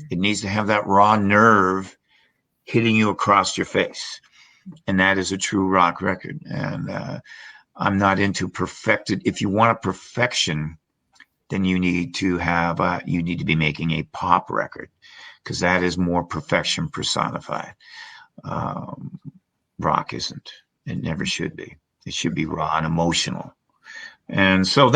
It needs to have that raw nerve hitting you across your face, and that is a true rock record. And I'm not into perfected. If you want a perfection, then you need to be making a pop record, because that is more perfection personified. Rock isn't. It never should be. It should be raw and emotional. And so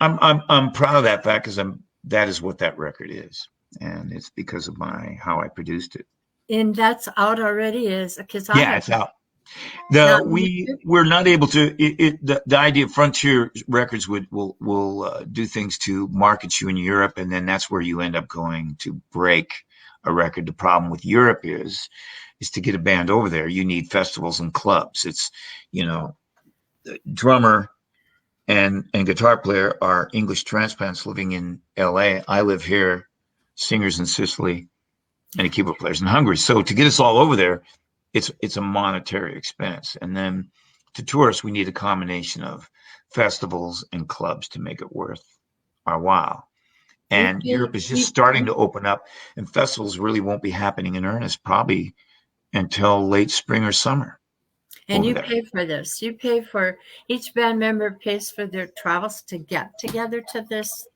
I'm proud of that fact, because that is what that record is, and it's because of how I produced it. And that's out already, because it's out. We're not able to. The idea of Frontier Records will do things to market you in Europe, and then that's where you end up going to break a record. The problem with Europe is to get a band over there. You need festivals and clubs. It's the drummer and guitar player are English transplants living in LA. I live here, singers in Sicily, and the keyboard players in Hungary. So to get us all over there, it's a monetary expense. And then to tourists, we need a combination of festivals and clubs to make it worth our while. And Europe is just starting to open up, and festivals really won't be happening in earnest probably until late spring or summer. And you pay for this. You pay for, each band member pays for their travels to get together to this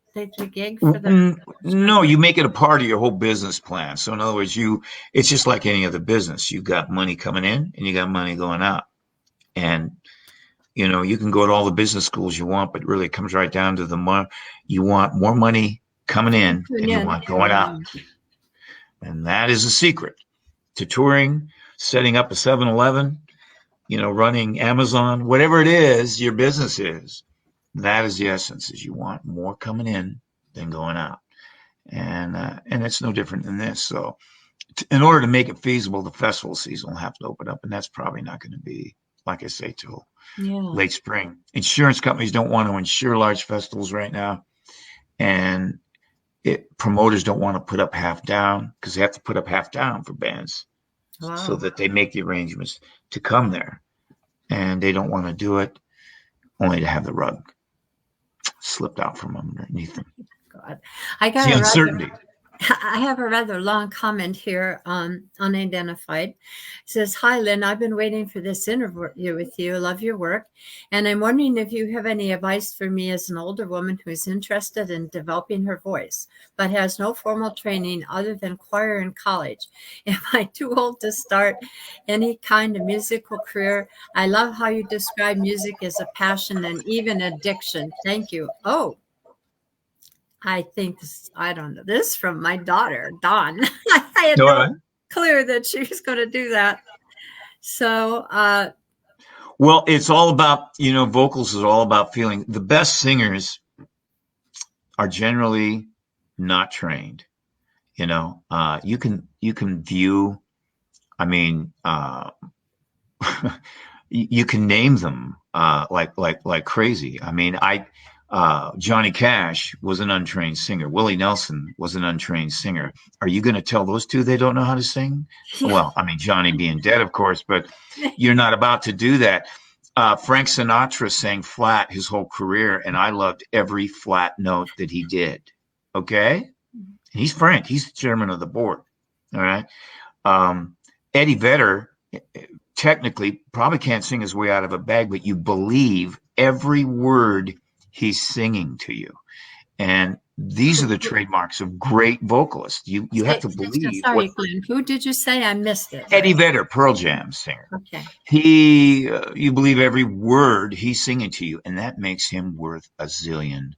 gig for the. No, you make it a part of your whole business plan. So in other words, it's just like any other business. You got money coming in and you got money going out. And you can go to all the business schools you want, but really it comes right down to you want more money coming in than you want going out. And that is a secret to touring, setting up a 7-Eleven, running Amazon, whatever it is your business is. That is the essence, is you want more coming in than going out. And it's no different than this. So in order to make it feasible, the festival season will have to open up. And that's probably not going to be, like I say, till late spring. Insurance companies don't want to insure large festivals right now. And promoters don't want to put up half down, because they have to put up half down for bands so that they make the arrangements to come there. And they don't want to do it only to have the rug slipped out from underneath them. God, I got the uncertainty. I have a rather long comment here, unidentified. It says, "Hi, Lynn. I've been waiting for this interview with you. I love your work. And I'm wondering if you have any advice for me as an older woman who's interested in developing her voice, but has no formal training other than choir in college. Am I too old to start any kind of musical career? I love how you describe music as a passion and even addiction. Thank you." Oh, I think I don't know this from my daughter, Dawn. I had All no right. clue that she was going to do that. So, Well, it's all about, vocals is all about feeling. The best singers are generally not trained. You can view, I mean, you can name them like crazy. I mean, Johnny Cash was an untrained singer. Willie Nelson was an untrained singer. Are you going to tell those two they don't know how to sing? Well, I mean, Johnny being dead, of course, but you're not about to do that. Frank Sinatra sang flat his whole career, and I loved every flat note that he did. Okay? He's Frank. He's the chairman of the board. All right? Eddie Vedder technically probably can't sing his way out of a bag, but you believe every word he's singing to you. And these are the trademarks of great vocalists. You have to believe. Sorry, Glenn. Who did you say? I missed it. Eddie Vedder, Pearl Jam singer. Okay. You believe every word he's singing to you, and that makes him worth $1 zillion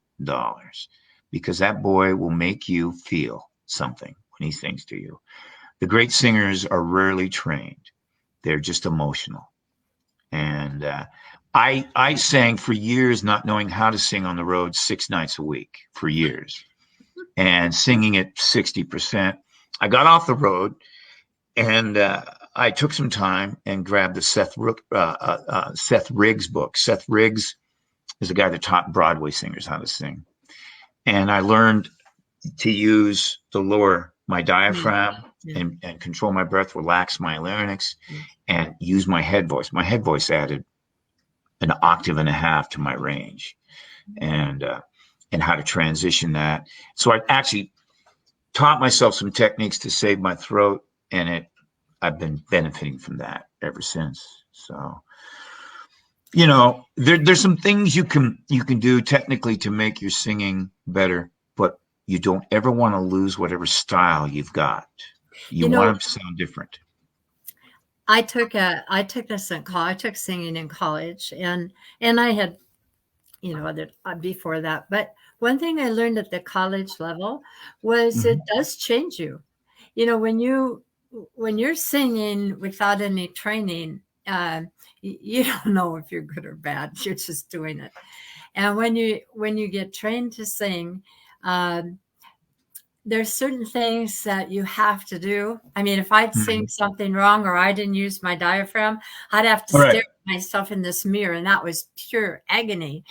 because that boy will make you feel something when he sings to you. The great singers are rarely trained. They're just emotional. And I sang for years not knowing how to sing on the road 6 nights a week for years and singing at 60%. I got off the road and I took some time and grabbed the Seth Riggs book. Seth Riggs is the guy that taught Broadway singers how to sing. And I learned to use my diaphragm and control my breath, relax my larynx, and use my head voice. My head voice added an octave and a half to my range, and how to transition that. So I actually taught myself some techniques to save my throat, and I've been benefiting from that ever since. So, there's some things you can do technically to make your singing better, but you don't ever want to lose whatever style you've got. You want to sound different. I took this in college. I took singing in college, and I had, before that. But one thing I learned at the college level was it does change you. When you're singing without any training, you don't know if you're good or bad. You're just doing it. And when you get trained to sing, there's certain things that you have to do. I mean, if I'd sing something wrong or I didn't use my diaphragm, I'd have to stare at myself in this mirror, and that was pure agony.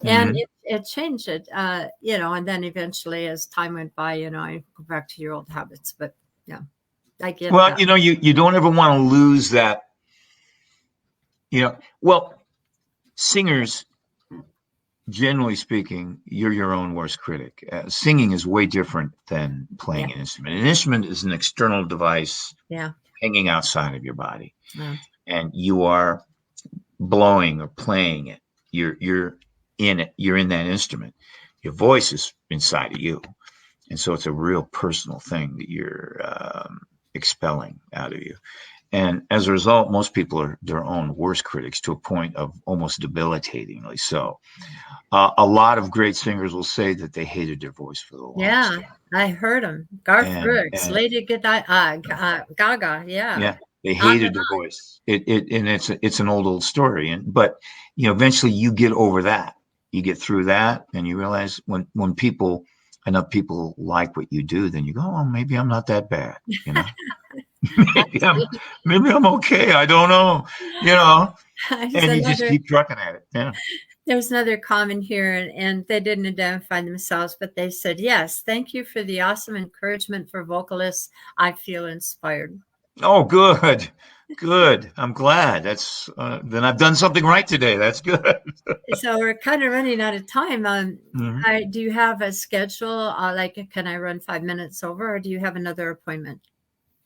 And it changed it, and then eventually as time went by, I go back to your old habits. But yeah, I get well, that. you don't ever want to lose that. Well, singers, generally speaking, you're your own worst critic. Singing is way different than playing an instrument. An instrument is an external device hanging outside of your body, and you are blowing or playing it. You're in it. You're in that instrument. Your voice is inside of you, and so it's a real personal thing that you're expelling out of you. And as a result, most people are their own worst critics to a point of almost debilitatingly so. A lot of great singers will say that they hated their voice for the longest time. I heard them. Garth Brooks, Lady Gaga, Yeah, they hated their voice. It's an old story. But eventually you get over that. You get through that, and you realize when enough people like what you do, then you go, oh, maybe I'm not that bad. maybe I'm okay. I don't know, and you just keep trucking at it. Yeah. There's another comment here, and they didn't identify themselves, but they said, yes, thank you for the awesome encouragement for vocalists. I feel inspired. Oh, good. Good. I'm glad. That's then I've done something right today. That's good. So we're kind of running out of time. Mhm. Do you have a schedule? Like, can I run 5 minutes over, or do you have another appointment?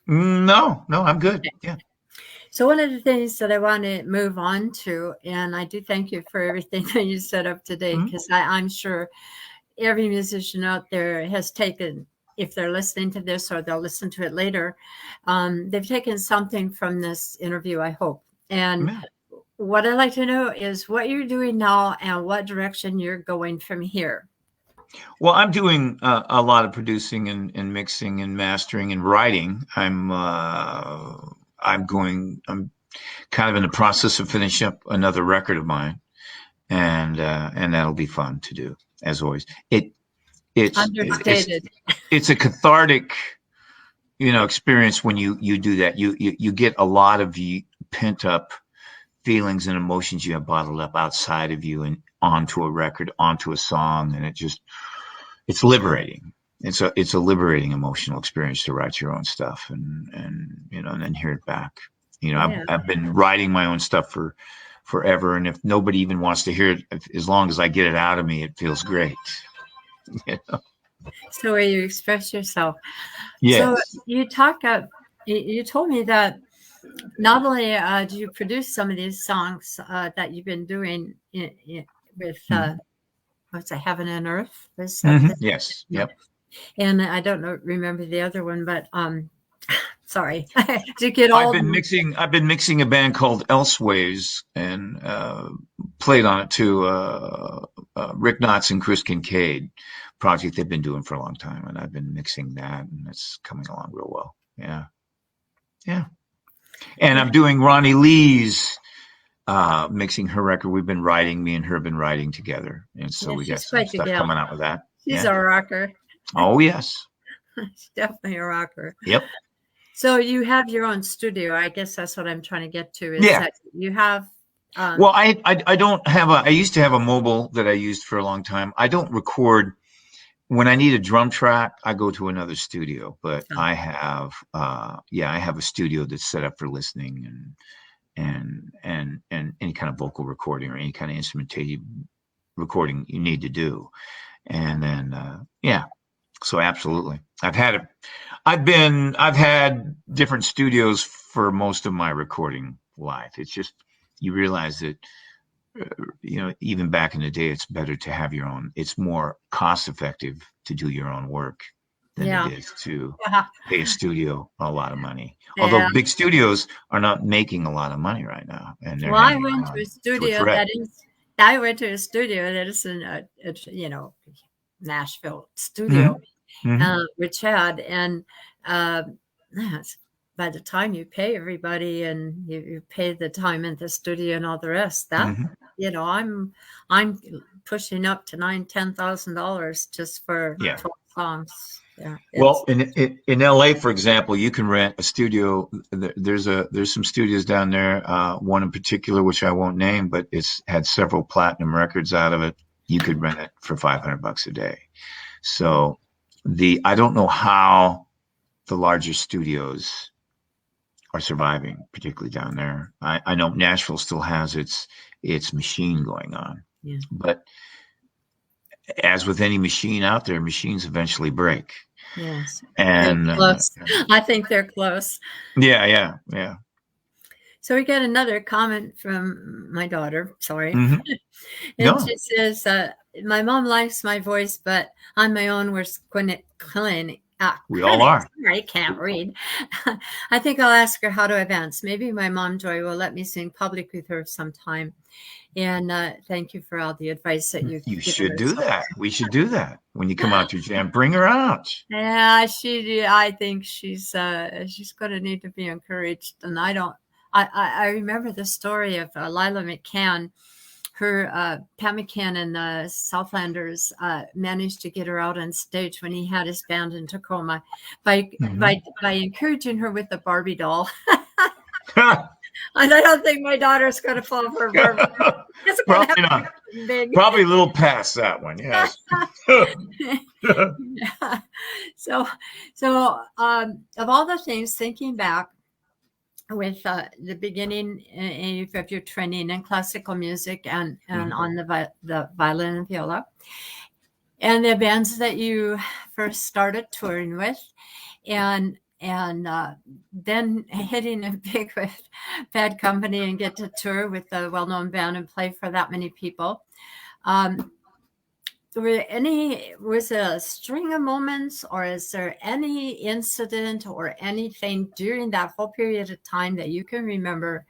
No, I'm good. Yeah. So one of the things that I want to move on to, and I do thank you for everything that you set up today, Mhm. because I'm sure every musician out there has taken, if they're listening to this or they'll listen to it later, they've taken something from this interview, I hope. And Yeah. what I'd like to know is what you're doing now and what direction you're going from here. Well, I'm doing a lot of producing and mixing and mastering and writing. I'm kind of in the process of finishing up another record of mine, and that'll be fun to do as always. Understated. It's a cathartic, experience when you do that. You get a lot of pent up feelings and emotions you have bottled up outside of you and onto a record, onto a song, and it's liberating. It's a liberating emotional experience to write your own stuff and then hear it back. Yeah. I've been writing my own stuff for forever, and if nobody even wants to hear it, as long as I get it out of me, it feels great. You know? So where you express yourself. So Yes. you you told me that not only do you produce some of these songs that you've been doing with Mhm. what's it, Heaven and Earth? Was that Mhm. Yes. Yep. and I don't know, remember the other one, but sorry, to get I've all been the mixing. I've been mixing a band called Elseways and played on it too. Rick Knotts and Chris Kincaid project they've been doing for a long time, and I've been mixing that, and it's coming along real well. Yeah, yeah. And yeah, I'm doing Ronnie Lee's mixing her record. Me and her have been writing together, and so yeah, we got she's some quite the stuff gal. coming out with that. She's Yeah. a rocker. Oh yes. She's definitely a rocker. Yep. So you have your own studio. I guess that's what I'm trying to get to is Yeah. that you have Well, I don't have a. I used to have a mobile that I used for a long time. I don't record when I need a drum track. I go to another studio, but I have a studio that's set up for listening and any kind of vocal recording or any kind of instrumentation recording you need to do. And then so absolutely, I've had different studios for most of my recording life. It's just you realize that even back in the day, it's better to have your own. It's more cost effective to do your own work than it yeah. is to Yeah. pay a studio a lot of money. Although Yeah. big studios are not making a lot of money right now, and they're Well, I hanging went to a on to a studio thread. that is. I went to a studio that is in Nashville studio, Hmm. Hmm. which had and uh, yes, by the time you pay everybody and you pay the time in the studio and all the rest, that Hmm. I'm pushing up to $10,000 just for Yeah. 12 songs. Yeah, Well, it's in LA, for example, you can rent a studio. There's some studios down there. One in particular, which I won't name, but it's had several platinum records out of it. You could rent it for $500 a day. So I don't know how the larger studios are surviving, particularly down there. I know Nashville still has its machine going on, yeah. but as with any machine out there, machines eventually break. Yes, they're And close. I think they're close. yeah. So we get another comment from my daughter. Sorry. Hmm. And No, she says, my mom likes my voice, but on my own, we're clinic. we all Clinic. are. Sorry, I can't read. I think I'll ask her how to advance. Maybe my mom, Joy, will let me sing public with her sometime. And thank you for all the advice that you've You given should her do so that. We should do that when you come out to jam. Bring her out. yeah, I think she's going to need to be encouraged. And I don't. I remember the story of Lila McCann. Her Pat McCann and the Southlanders managed to get her out on stage when he had his band in Tacoma by Mhm. by encouraging her with the Barbie doll. And I don't think my daughter's going to fall for Barbie. It's going to have Probably to not. be big. Probably a little past that one. Yes. So of all the things, thinking back, with the beginning of your training in classical music and on the violin and viola, and the bands that you first started touring with, and then hitting it big with Bad Company and get to tour with a well-known band and play for that many people. Was it a string of moments, or is there any incident or anything during that whole period of time that you can remember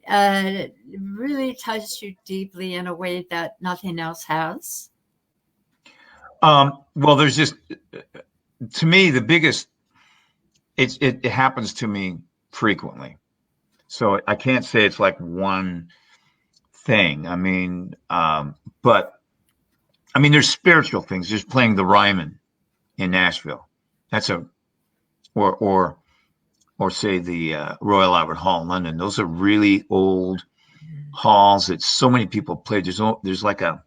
really touched you deeply in a way that nothing else has? Well, there's just, to me, the biggest, it happens to me frequently. So I can't say it's like one thing. I mean, but I mean, there's spiritual things. Just playing the Ryman in Nashville. That's or say the Royal Albert Hall in London. Those are really old halls that so many people play. There's like a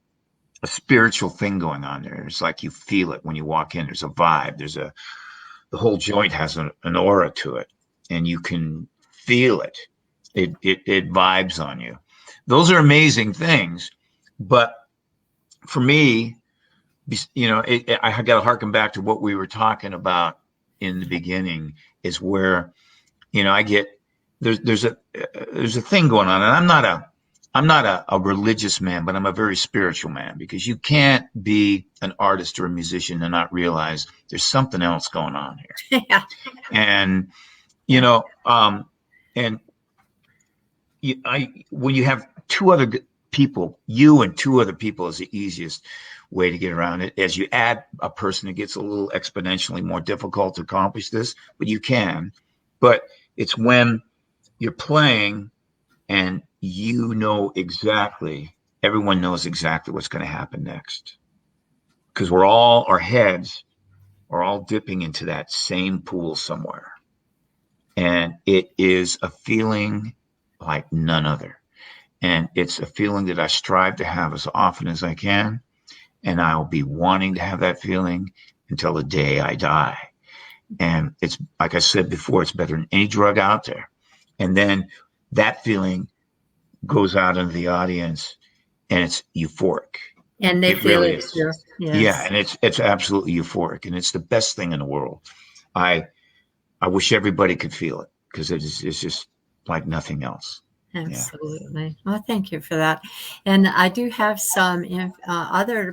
spiritual thing going on there. It's like you feel it when you walk in. There's a vibe. The whole joint has an aura to it, and you can feel it. It vibes on you. Those are amazing things, but for me, I got to harken back to what we were talking about in the beginning. Is where, I get there's a thing going on, and I'm not a religious man, but I'm a very spiritual man, because you can't be an artist or a musician and not realize there's something else going on here. Yeah. And when you have two other people, you and two other people is the easiest way to get around it. As you add a person, it gets a little exponentially more difficult to accomplish this, but you can. But it's when you're playing and everyone knows exactly what's going to happen next, because our heads are all dipping into that same pool somewhere. And it is a feeling like none other. And it's a feeling that I strive to have as often as I can. And I'll be wanting to have that feeling until the day I die. And it's, like I said before, it's better than any drug out there. And then that feeling goes out into the audience, and it's euphoric. And they feel it too. Yes. Yeah, and it's absolutely euphoric, and it's the best thing in the world. I wish everybody could feel it, because it's just like nothing else. Absolutely. Yeah. Well, thank you for that. And I do have some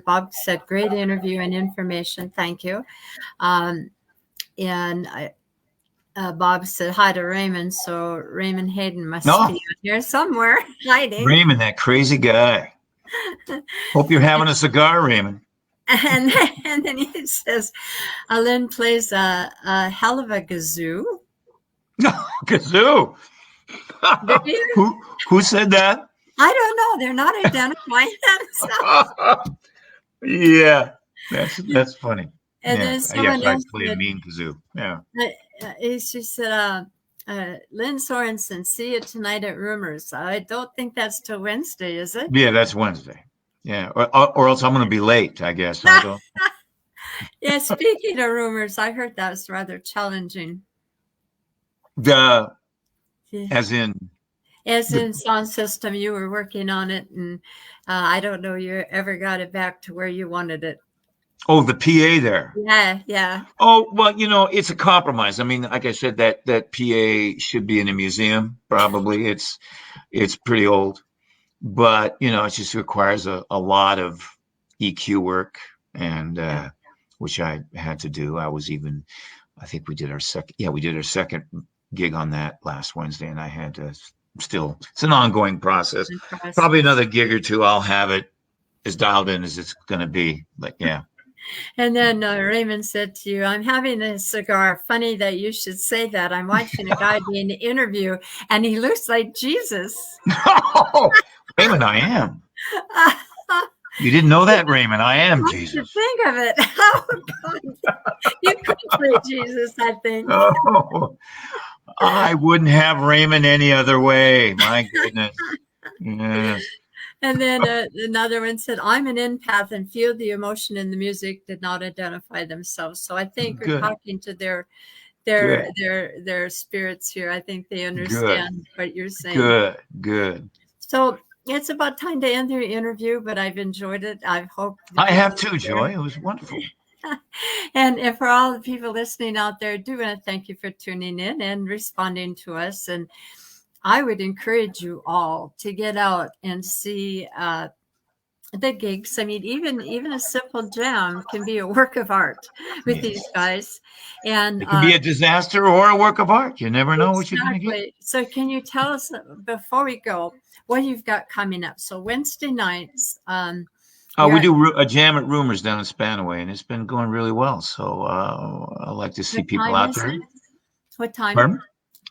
Bob said, great interview and information. Thank you. And Bob said hi to Raymond. So Raymond Hayden must be out here somewhere hiding. Raymond, that crazy guy. Hope you're having a cigar, Raymond. And then he says, Lynn plays a hell of a kazoo. No, kazoo. Who said that? I don't know. They're not identifying themselves. Yeah, that's funny. And then someone else play a mean kazoo. Yeah. She said, Lynn Sorensen, see you tonight at Rumors. I don't think that's till Wednesday, is it? Yeah, that's Wednesday. Yeah, or else I'm going to be late, I guess. Yeah, speaking of Rumors, I heard that was rather challenging. As in sound system, you were working on it, and I don't know you ever got it back to where you wanted it. Oh, the PA there. Yeah. Oh, well, it's a compromise. I mean, like I said, that PA should be in a museum, probably. It's pretty old, but it just requires a lot of EQ work, and which I had to do. I think we did our second gig on that last Wednesday, and I had to it's an ongoing process. Probably another gig or two, I'll have it as dialed in as it's going to be. But yeah. And then Raymond said to you, I'm having a cigar. Funny that you should say that. I'm watching a guy being interviewed, and he looks like Jesus. Oh, Raymond, I am. You didn't know that, Raymond? I am Jesus. Think of it. Oh, God. You could play Jesus, I think. Oh, I wouldn't have Raymond any other way. My goodness. Yes. And then another one said, I'm an empath and feel the emotion in the music, did not identify themselves. So I think we're talking to their their Good. their spirits here. I think they Good. understand what you're saying. Good. Good. So it's about time to end the interview, but I've enjoyed it. I hope I have too, Joy. It was wonderful. and for all the people listening out there, I do want to thank you for tuning in and responding to us. And I would encourage you all to get out and see the gigs. I mean, even a simple jam can be a work of art with these guys. And It can be a disaster or a work of art. You never know what you're going to get. exactly. So can you tell us before we go what you've got coming up? So Wednesday nights. We do a jam at Rumors down in Spanaway, and it's been going really well. So I like to see people out there. What time? Pardon?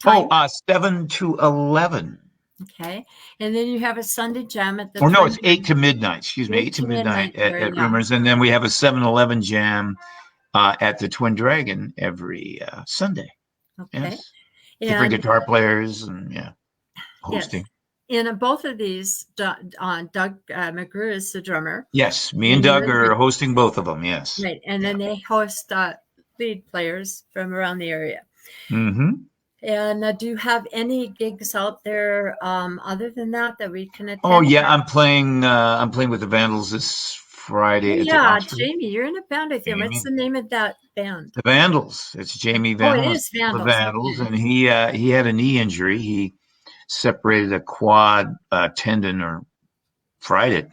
Time? 7 to 11. Okay. And then you have a Sunday jam at the Or no, it's 8 to midnight. Excuse me, 8 to midnight there, at Rumors. And then we have a 7-11 jam at the Twin Dragon every Sunday. Okay. Yes. Different guitar players and hosting. Yes. In both of these, Doug McGrew is the drummer. Yes, me and Doug are hosting both of them. Yes. Right. And then they host lead players from around the area. Mm-hmm. And do you have any gigs out there other than that we can attend? Oh yeah, I'm playing with the Vandals this Friday. Jamie, you're in a band with him. What's the name of that band? The Vandals. It's Jamie Vandals. Oh, it is Vandals. The Vandals, okay. And he had a knee injury. He separated a quad tendon or fried it,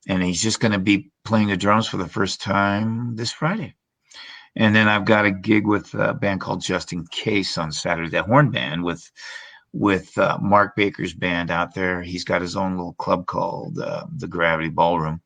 and he's just going to be playing the drums for the first time this Friday. And then I've got a gig with a band called Just in Case on Saturday, that horn band with Mark Baker's band out there. He's got his own little club called the Gravity Ballroom,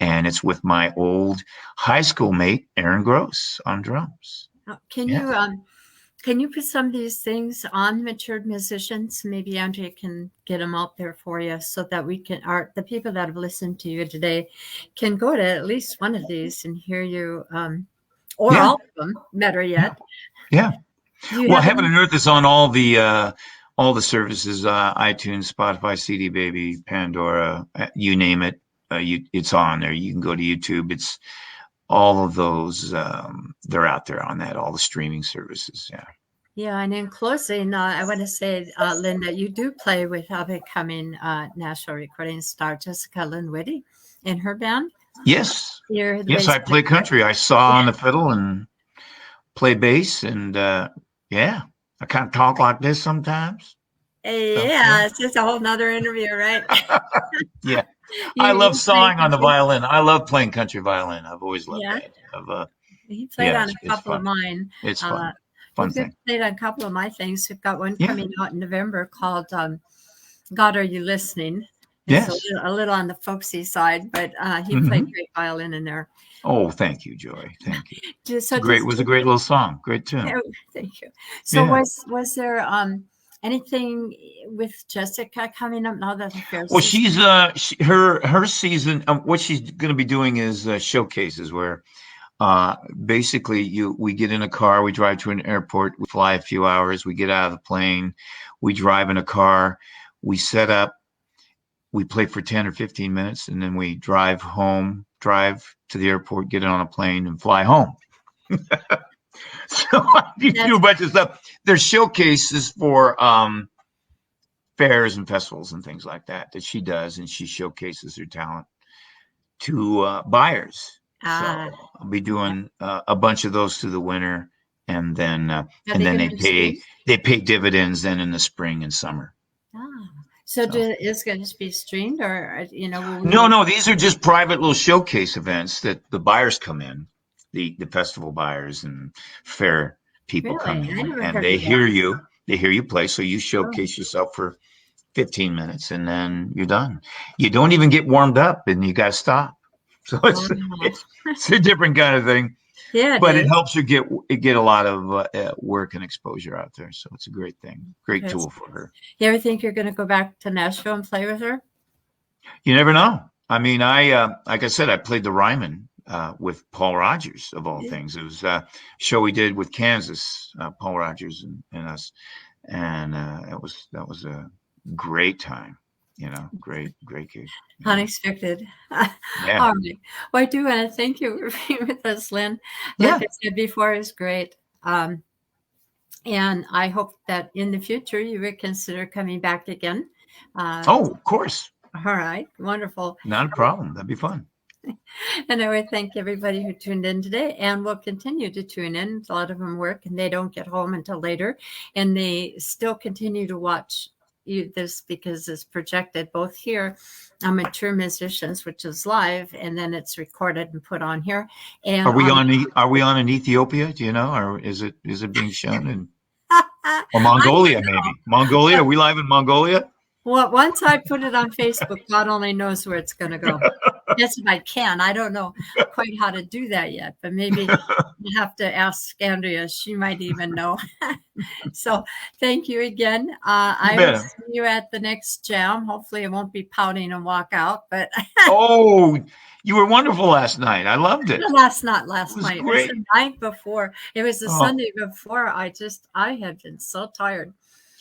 and it's with my old high school mate Aaron Gross on drums. Can you put some of these things on Matured Musicians? Maybe Andrea can get them out there for you so that we can, the people that have listened to you today can go to at least one of these and hear you, or all of them, better yet. Yeah. Well, Heaven and Earth is on all the services, iTunes, Spotify, CD Baby, Pandora, you name it. It's on there. You can go to YouTube. It's all of those. They're out there on that, all the streaming services. Yeah. Yeah. And in closing, I want to say, Lynn, that you do play with up-and-coming national recording star Jessica Lynn Whitty and her band. Yes. Yes, I play country. I saw on the fiddle and play bass, and I kind of talk like this sometimes. Yeah, it's just a whole nother interview, right? Yeah. I love sawing on the violin. I love playing country violin. I've always loved that. He played on a couple of mine. It's fun. Fun thing. Played on a couple of my things. We've got one coming out in November called God, Are You Listening? It's a little on the folksy side, but he played great violin in there. Oh, thank you, Joy. Thank you. It was a great little song. Great tune. Oh, thank you. So was there anything with Jessica coming up now that the fair? Well, she's her season. What she's going to be doing is showcases where basically we get in a car, we drive to an airport, we fly a few hours, we get out of the plane, we drive in a car, we set up. We play for 10 or 15 minutes, and then we drive to the airport, get on a plane, and fly home. So I do a bunch of stuff. There's showcases for fairs and festivals and things like that she does, and she showcases her talent to buyers. So I'll be doing a bunch of those through the winter, and then they pay dividends then in the spring and summer. So it's going to be streamed, or No. These are just private little showcase events that the buyers come in, the festival buyers and fair people come in, and they hear you. They hear you play, so you showcase yourself for 15 minutes, and then you're done. You don't even get warmed up, and you got to stop. So it's a different kind of thing. Yeah, but it helps her get a lot of work and exposure out there. So it's a great thing, great tool for her. You ever think you're going to go back to Nashville and play with her? You never know. I mean, like I said, I played the Ryman with Paul Rogers of all things. It was a show we did with Kansas, Paul Rogers and us, and that was a great time. Great gig. Unexpected. All right. Well, I do want to thank you for being with us, Lynn. Like I said before, it was great. And I hope that in the future you would consider coming back again. Oh, of course. All right. Wonderful. Not a problem. That'd be fun. And I would thank everybody who tuned in today and will continue to tune in. A lot of them work and they don't get home until later. And they still continue to watch this because it's projected both here on Mature Musicians, which is live, and then it's recorded and put on here. And Are we on in Ethiopia? Do you know, or is it being shown in or Mongolia? Maybe Mongolia. Are we live in Mongolia? Well, once I put it on Facebook, God only knows where it's going to go. Yes, if I can. I don't know quite how to do that yet, but maybe you have to ask Andrea. She might even know. So thank you again. I will see you at the next jam. Hopefully I won't be pouting and walk out, but oh, you were wonderful last night. I loved it. Last night. Great. It was the night before. It was the Sunday before. I had been so tired.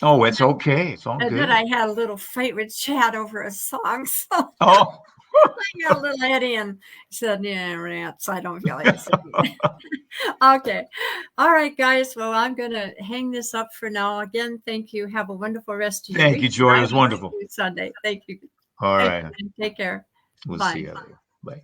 Oh, it's okay. It's all good. And then I had a little fight with Chad over a song. So I got a little heady and said, yeah, rants. I don't feel like it. Okay. All right, guys. Well, I'm going to hang this up for now. Again, thank you. Have a wonderful rest of your week. Thank you, Joy. It was wonderful. Sunday. Thank you. All right. Take care. We'll Bye. see you later. Bye.